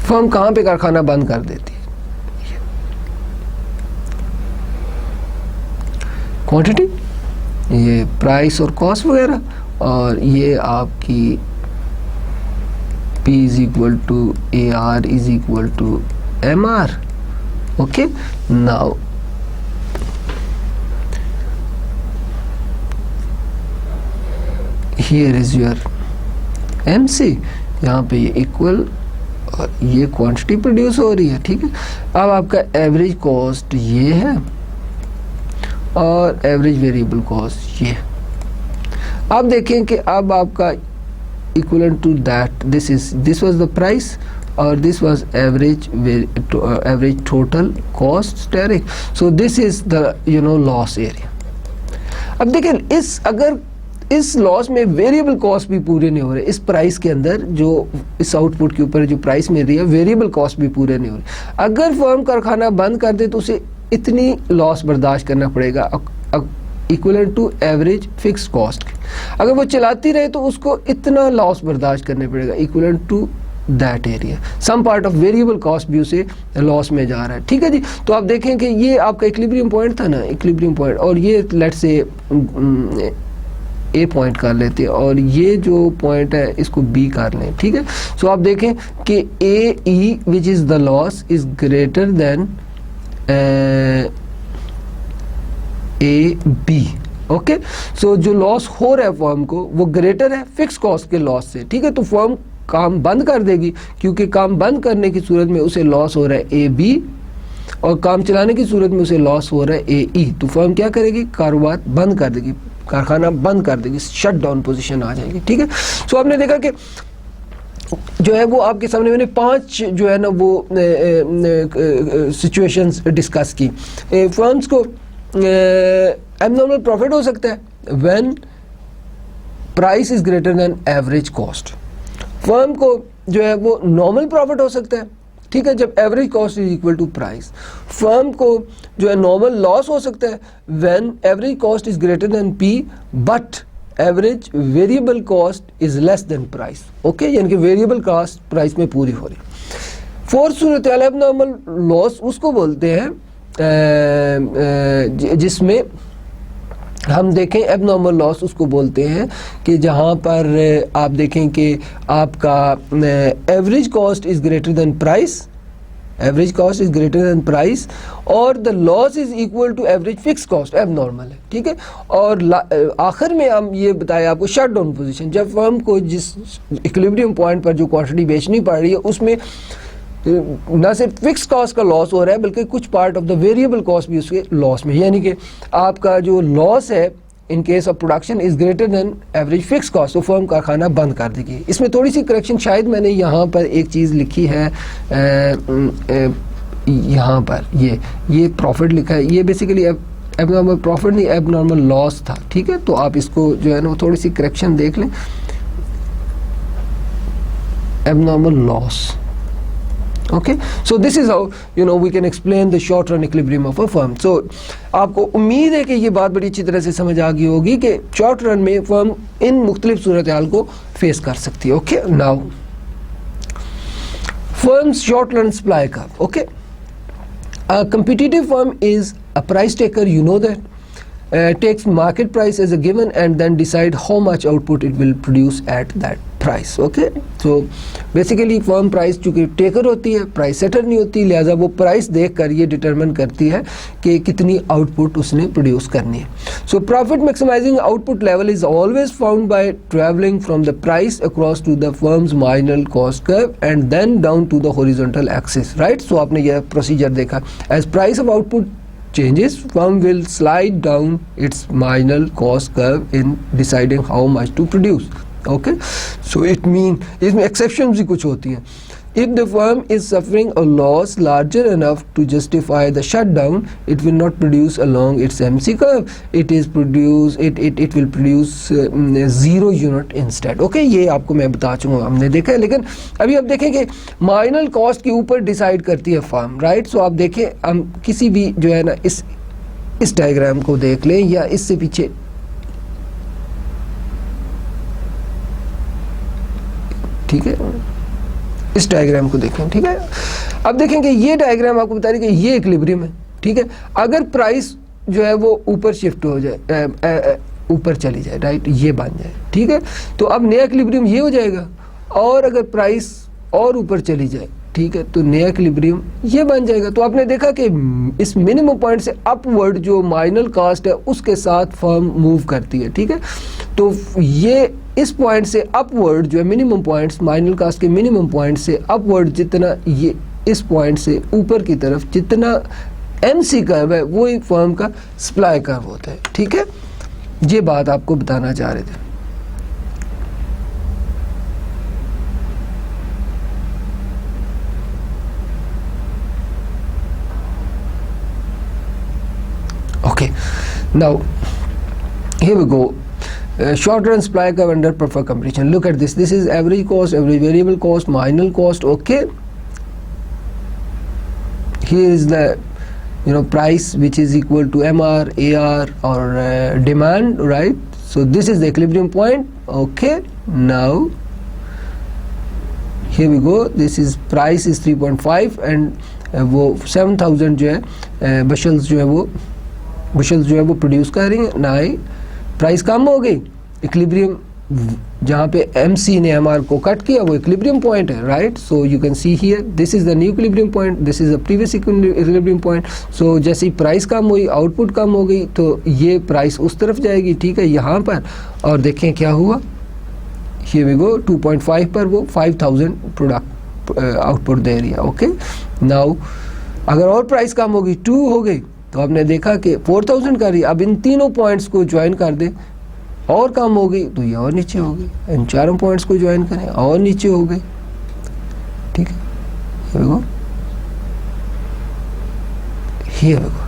Firm कहाँ पे कारखाना बंद कर देती है, क्वांटिटी, ये प्राइस और कॉस्ट वगैरह, और ये आपकी P is equal to AR is equal to MR, okay. Now here is your MC, यहाँ पे ये इक्वल और ये क्वांटिटी प्रोड्यूस हो रही है, ठीक है। अब आपका एवरेज कॉस्ट ये है और एवरेज वेरिएबल कॉस्ट ये। अब देखें कि अब आपका equivalent to that this was the price और this was average total cost asterisk, so this is the loss area. अब देखें अगर इस लॉस में वेरिएबल कॉस्ट भी पूरे नहीं हो रहे, इस प्राइस के अंदर जो इस आउटपुट के ऊपर जो प्राइस मिल रही है वेरिएबल कॉस्ट भी पूरे नहीं हो रहे, अगर फर्म कारखाना बंद कर दे तो उसे इतनी लॉस बर्दाश्त करना पड़ेगा equivalent to average fixed cost. अगर वो चलाती रहे तो उसको इतना लॉस बर्दाश्त करना पड़ेगा equivalent to that area, some part of variable cost भी उसे लॉस में जा रहा है, ठीक है जी। तो आप देखें कि ये आपका इक्विलिब्रियम पॉइंट था ना, इक्विलिब्रियम पॉइंट, और ये लेट्स से A पॉइंट कर लेते हैं और ये जो पॉइंट है इसको B कर लें, ठीक है। सो आप देखें कि AE which is the loss is greater than AB, okay. So जो लॉस हो रहा है फर्म को वो ग्रेटर है फिक्स कॉस्ट के लॉस से, ठीक है। तो फर्म काम बंद कर देगी, क्योंकि काम बंद करने की सूरत में उसे लॉस हो रहा है AB और काम चलाने की सूरत में उसे लॉस हो रहा है AE। तो फर्म क्या करेगी, कारोबार बंद कर देगी, कारखाना बंद कर देगी, शट डाउन पोजीशन आ जाएगी, ठीक है। सो आपने देखा कि जो है वो आपके सामने मैंने 5 जो है ना वो सिचुएशंस डिस्कस की। फर्म्स को एबनॉर्मल प्रॉफिट हो सकता है when price is greater than average cost. Firm को जो है वो नॉर्मल प्रॉफिट हो सकता है, ठीक है, जब average cost is equal to price. Firm को जो है नॉर्मल लॉस हो सकता है when average cost is greater than P but average variable cost is less than price, okay, यानी कि वेरिएबल कॉस्ट प्राइस में पूरी हो रही। फोर्थ सूरत एबनॉर्मल लॉस उसको बोलते हैं जिसमें हम देखें एबनॉर्मल लॉस उसको बोलते हैं कि जहाँ पर आप देखें कि आपका average cost is greater than price, average cost is greater than price और the loss is equal to average fix cost, abnormal है, ठीक है। और आखिर में हम ये बताया आपको शट डाउन पोजीशन, जब फर्म को जिस इक्विलिब्रियम पॉइंट पर जो क्वांटिटी बेचनी पड़ रही है उसमें ना सिर्फ फिक्स कॉस्ट का लॉस हो रहा है बल्कि कुछ part of the variable cost भी उसके लॉस में, यानी कि आपका जो लॉस है in case of production is greater than average fix cost, तो फर्म कारखाना बंद कर देगी। इसमें थोड़ी सी करेक्शन, शायद मैंने यहाँ पर एक चीज़ लिखी है, यहाँ पर ये प्रॉफिट लिखा है, ये बेसिकली एबनॉर्मल प्रॉफिट नहीं एबनॉर्मल लॉस था, ठीक है। तो आप इसको जो है ना वो थोड़ी सी करेक्शन देख लें, abnormal loss, Okay, so this is how we can explain the short run equilibrium of a firm. So आपको उम्मीद है कि ये बात बड़ी अच्छी तरह से समझ आ गई होगी कि शॉर्ट रन में फर्म इन मुख्तलिफ सूरत हाल को फेस कर सकती है. Okay, now firm's short run supply curve. Okay, a competitive firm is a price taker, you know that, takes market price as a given and then decide how much output it will produce at that price. Okay, so basically firm price चूँकि taker होती है, price shutter नहीं होती, लिहाजा वो price देख कर ये डिटरमिन करती है कि कितनी आउटपुट उसने प्रोड्यूस करनी है. So profit maximizing output level is always found by traveling from the price across to the firm's marginal cost curve and then down to the horizontal axis, right? So आपने यह procedure देखा. As price of output changes, firm will slide down its marginal cost curve in deciding how much to produce. Okay, so it mean इसमें exceptions भी कुछ होती हैं. If the firm is suffering a loss larger enough to justify the shutdown, it will not produce along its MC curve. It will produce 0 unit instead. Okay, ये आपको मैं बता चुका हूँ, हमने देखा है. लेकिन अभी आप देखें कि मार्जिनल कॉस्ट के ऊपर डिसाइड करती है फर्म, राइट. सो आप देखें, हम किसी भी जो है ना इस डायग्राम को देख लें या इससे पीछे, ठीक है, इस डायग्राम को देखें. ठीक है, अब देखें कि ये डायग्राम आपको बता रही है कि ये इक्विलिब्रियम है. ठीक है, अगर प्राइस जो है वो ऊपर शिफ्ट हो जाए, ऊपर चली जाए, राइट, ये बन जाए. ठीक है, तो अब नया इक्विलिब्रियम ये हो जाएगा. और अगर प्राइस और ऊपर चली जाए, ठीक है, तो नया इक्विलिब्रियम ये बन जाएगा. तो आपने देखा कि इस मिनिमम पॉइंट से अपवर्ड जो मार्जिनल कॉस्ट है उसके साथ फर्म मूव करती है. ठीक है, तो ये इस पॉइंट से अपवर्ड जो है मिनिमम पॉइंट्स, मार्जिनल कॉस्ट के मिनिमम पॉइंट से अपवर्ड जितना ये इस पॉइंट से ऊपर की तरफ जितना एमसी कर्व है वो एक फर्म का सप्लाई कर्व होता है. ठीक है, ये बात आपको बताना चाह रहे थे. Okay, now here we go. Short run supply curve under perfect competition. Look at this. This is average cost, average variable cost, marginal cost. Okay, here is the price which is equal to MR, AR or demand, right? So this is the equilibrium point. Okay, now here we go. This is price is 3.5 and वो 7000 जो है bushels जो है वो produce कर रही है. ना ही प्राइस कम हो गई, इक्विलिब्रियम जहाँ पे MC ने MR को कट किया वो इक्विलिब्रियम पॉइंट है, right. So you can see here this is the new equilibrium point, this is the previous equilibrium point. So जैसे ही प्राइस कम हुई, आउटपुट कम हो गई, तो ये प्राइस उस तरफ जाएगी. ठीक है, यहाँ पर, और देखें क्या हुआ. हियर वी गो, 2.5 पर वो 5000 प्रोडक्ट आउटपुट दे रही है. ओके, नाउ अगर और प्राइस कम होगी, 2 हो गई, तो आपने देखा कि 4000 कर रही है. अब इन तीनों पॉइंट्स को ज्वाइन कर दें, और कम हो गई तो ये और नीचे हो गई. इन चारों पॉइंट्स को ज्वाइन करें, और नीचे हो गई. ठीक है, here we go. Here we go.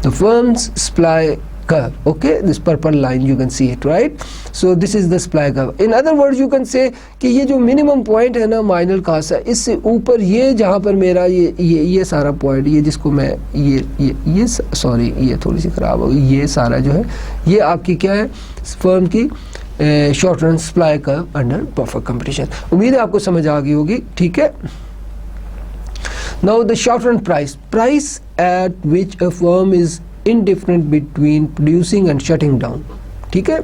The firm's supply curve. Okay, this purple line you can see it, right? So this is the supply curve. In other words, you can say कि ये जो minimum point है ना marginal cost है, इससे ऊपर ये जहाँ पर मेरा ये सारा पॉइंट, ये जिसको मैं ये सॉरी ये थोड़ी सी खराब हो गई, ये सारा जो है ये आपकी क्या है, फर्म की short run supply curve under perfect competition. उम्मीद है आपको समझ आ गई होगी. ठीक है, now the short run price at which a firm is indifferent between producing and shutting down. ठीक है,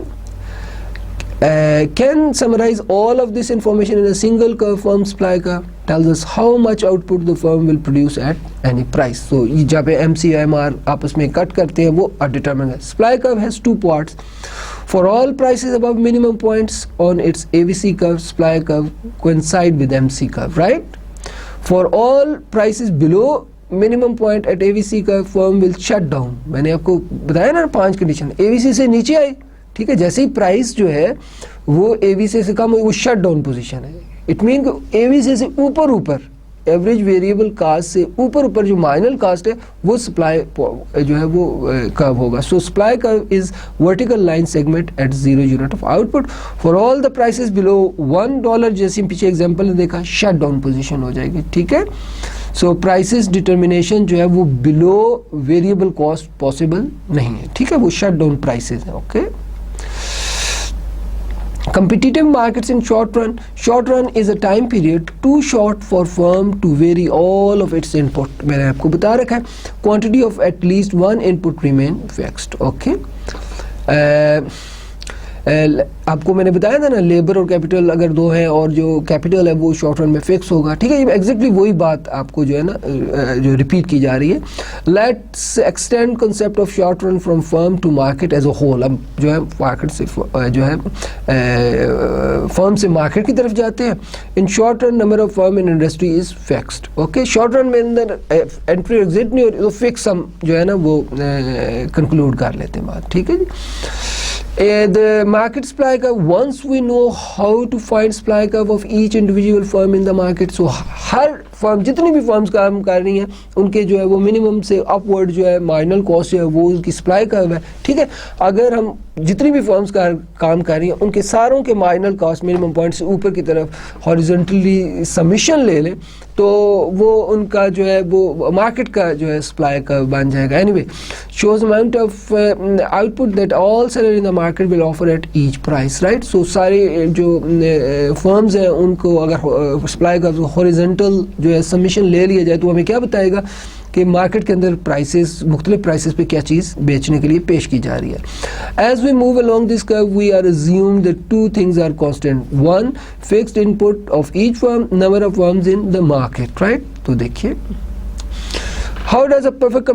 can summarize all of this information in a single curve. Firm supply curve tells us how much output the firm will produce at any price. So जहाँ पे MC MR आपस में cut करते हैं वो determine है. Supply curve has 2 parts. For all prices above minimum points on its AVC curve, supply curve coincide with MC curve, right? For all prices below minimum point at AVC का firm will shut down. मैंने आपको बताया ना 5 condition. AVC से नीचे आई, ठीक है, जैसे ही प्राइस जो है वो एवीसी से कम हुई, वो शट डाउन पोजीशन है. इट मीन एवीसी से ऊपर एवरेज वेरिएबल कास्ट से ऊपर ऊपर जो मार्जिनल कास्ट है वो सप्लाई जो है वो कर्व होगा. So supply curve is vertical line segment at 0 unit of output. For all the prices below $1, जैसे हम पीछे एग्जांपल ने देखा, शट डाउन पोजीशन हो जाएगी. ठीक है. सो प्राइसेस डिटर्मिनेशन जो है वो बिलो वेरिएबल कॉस्ट पॉसिबल नहीं है. ठीक है, वो शट डाउन प्राइसेस है. Okay. Competitive markets in short run. Short run is a time period too short for firm to vary all of its input. मैंने आपको बता रखा है. Quantity of at least one input remain fixed. Okay. आपको मैंने बताया था ना, लेबर और कैपिटल अगर दो हैं और जो कैपिटल है वो शॉर्ट रन में फिक्स होगा. ठीक है, ये एग्जैक्टली वही बात आपको जो है ना जो रिपीट की जा रही है. Let's extend concept of short run from firm to market as a whole. अब जो है मार्केट से जो है फर्म से मार्केट की तरफ जाते हैं. In short run number of firm in industry is fixed. Okay. Short run में अंदर एंट्री एग्जिट नहीं हो रही तो फिक्स हम जो है ना वो कंक्लूड कर लेते हैं बात. ठीक है जी. The market supply curve, once we know how to find supply curve of each individual firm in the market, so her firm, जितनी भी फर्म्स काम कर रही हैं उनके जो है वो मिनिमम से अपवर्ड जो है मार्जिनल कॉस्ट जो है वो उनकी सप्लाई कर्व है. ठीक है. अगर हम जितनी भी फर्म्स काम कर रही हैं उनके सारों के मार्जिनल कॉस्ट मिनिमम पॉइंट से ऊपर की तरफ हॉरिजॉन्टली सबमिशन ले लें तो वो उनका जो है वो मार्केट का जो है सप्लाई कर्व बन जाएगा. Anyway, shows amount of output that all seller in the market will offer at each price. Right. So सारे जो फर्म्स हैं उनको अगर सप्लाई का हॉरिजॉन्टल जो है सबमिशन ले लिया जाए तो हमें क्या बताएगा कि मार्केट के अंदर प्राइसेस, मुख्तलिफ प्राइसेस पे क्या चीज़ बेचने के लिए पेश की जा रही है. As we move along this curve we are assume that two things are constant. One, fixed input of each firm, number of firms in the market. Right. तो देखिए, how does a perfect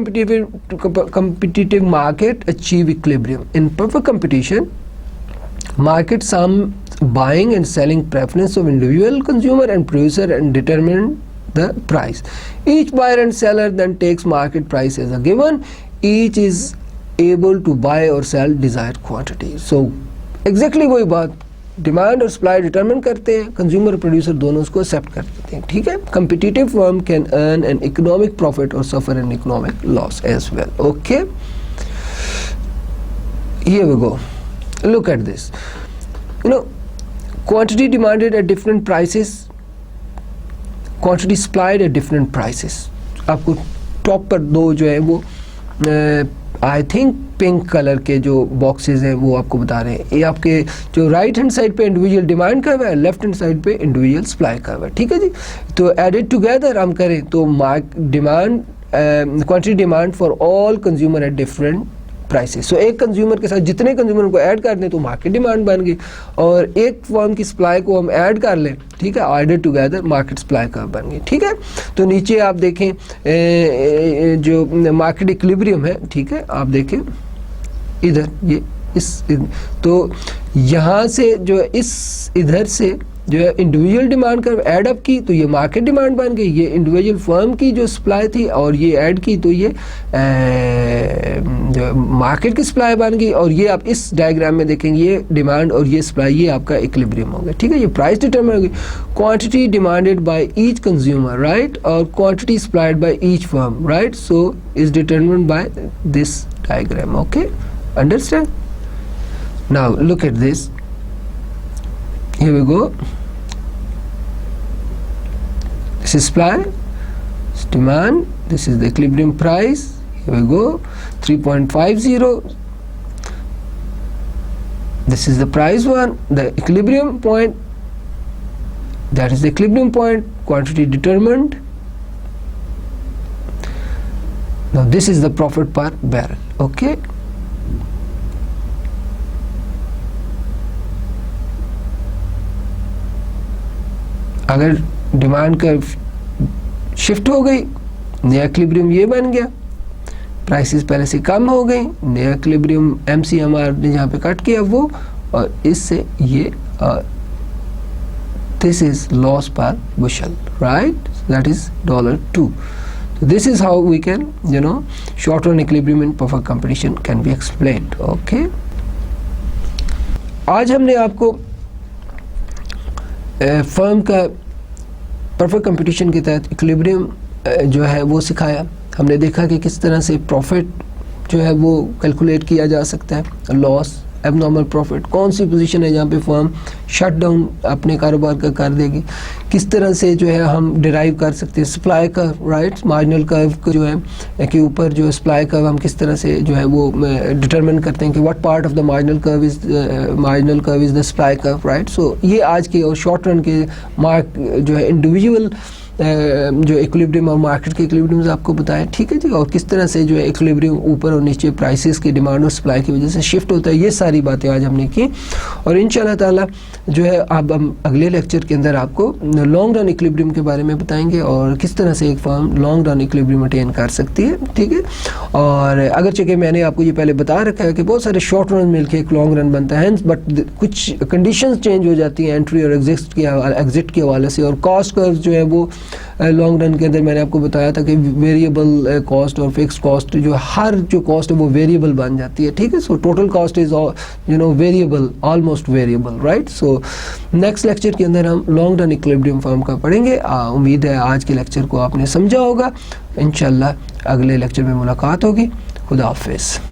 competitive market achieve equilibrium? In perfect competition, market sum buying and selling preference of individual consumer and producer and determine the price. Each buyer and seller then takes market price as a given. Each is able to buy or sell desired quantity. So exactly वही बात, demand और supply determine करते हैं, consumer और producer दोनों उसको accept कर देते हैं. ठीक है. Competitive firm can earn an economic profit और suffer an economic loss as well. Okay. Here we go. Look at this. You know, quantity demanded at different prices, quantity supplied at different prices. आपको top पर दो जो है वो I think pink colour के जो boxes हैं वो आपको बता रहे हैं. ये आपके जो राइट हैंड साइड पे इंडिविजुअल डिमांड कर्व है, लेफ्ट हैंड साइड पे इंडिविजुअल सप्लाई कर्व है. ठीक है जी. तो एडेड टुगेदर हम करें तो demand quantity demand for all consumer at different prices. So एक कंज्यूमर के साथ जितने कंज्यूमर को ऐड कर दें तो मार्केट डिमांड बन गई, और एक फर्म की सप्लाई को हम ऐड कर लें. ठीक है. Added together market supply curve बन गई. ठीक है. तो नीचे आप देखें जो मार्केट इक्विलिब्रियम है. ठीक है. आप देखें इधर ये तो यहाँ से जो इस इधर से जो है individual demand curve add up की तो ये मार्केट डिमांड बन गई. ये इंडिविजुअल फर्म की जो सप्लाई थी और ये ऐड की तो ये जो मार्केट की सप्लाई बन गई. और ये आप इस डायग्राम में देखेंगे ये डिमांड और ये सप्लाई, ये आपका इक्विलिब्रियम हो गया. ठीक है. ये प्राइस डिटरमिन होगी. Quantity demanded by each consumer, right, और quantity supplied by each firm, right. So is determined by this diagram. Okay. Understand. Now look at this. Here we go. This is supply, this is demand, this is the equilibrium price. Here we go. 3.50. This is the price one, the equilibrium point. That is the equilibrium point. Quantity determined. Now this is the profit per barrel. Okay. अगर demand curve shift हो गई, नया equilibrium ये बन गया, prices पहले से कम हो गई, नया इक्विलिब्रियम MCMR ने जहाँ पे कट किया वो, और इससे ये दिस इज लॉस पर bushel, right. That is $2. So this is how we can, you know, short run equilibrium in perfect competition can be explained. Okay. आज हमने आपको फर्म का परफेक्ट कंपटीशन के तहत इक्विलिब्रियम जो है वो सिखाया। हमने देखा कि किस तरह से प्रॉफिट जो है वो कैलकुलेट किया जा सकता है, लॉस, एबनॉर्मल प्रॉफिट, कौन सी पोजीशन है जहाँ पे फर्म शट डाउन अपने कारोबार का कर देगी, किस तरह से जो है हम डिराइव कर सकते हैं supply curve, right, marginal curve जो है के ऊपर जो सप्लाई कर्व हम किस तरह से जो है वो डिटरमिन करते हैं कि what part of the marginal curve is the supply curve, right. So ये आज के और शॉर्ट रन के मार्क जो है इंडिविजुअल जो इक्विलिब्रियम और मार्केट के इक्विलिब्रियम्स आपको बताया, ठीक है जी, और किस तरह से जो है इक्विलिब्रियम ऊपर और नीचे प्राइसेस की डिमांड और सप्लाई की वजह से शिफ्ट होता है, ये सारी बातें आज हमने की। और इंशाल्लाह ताला जो है अब हम अगले लेक्चर के अंदर आपको लॉन्ग रन इक्विलिब्रियम के बारे में बताएंगे और किस तरह से एक firm long run equilibrium attain कर सकती है, ठीक है। और अगरचे कि मैंने आपको ये पहले बता रखा है कि बहुत सारे शॉर्ट रन मिलकर एक लॉन्ग रन बनता है, बट कुछ कंडीशंस चेंज हो जाती हैं एंट्री और एग्जिट के हवाले से, और कॉस्ट कर्व जो है वो लॉन्ग रन के अंदर मैंने आपको बताया था कि वेरिएबल कॉस्ट और फिक्स कॉस्ट जो हर जो कॉस्ट है वो वेरिएबल बन जाती है, ठीक है। सो total cost is variable, almost variable, right. So next lecture के अंदर हम लॉन्ग रन इक्विलिब्रियम फर्म का पढ़ेंगे। उम्मीद है आज के लेक्चर को आपने समझा होगा। इंशाल्लाह अगले लेक्चर में मुलाकात होगी। खुदा हाफिज़।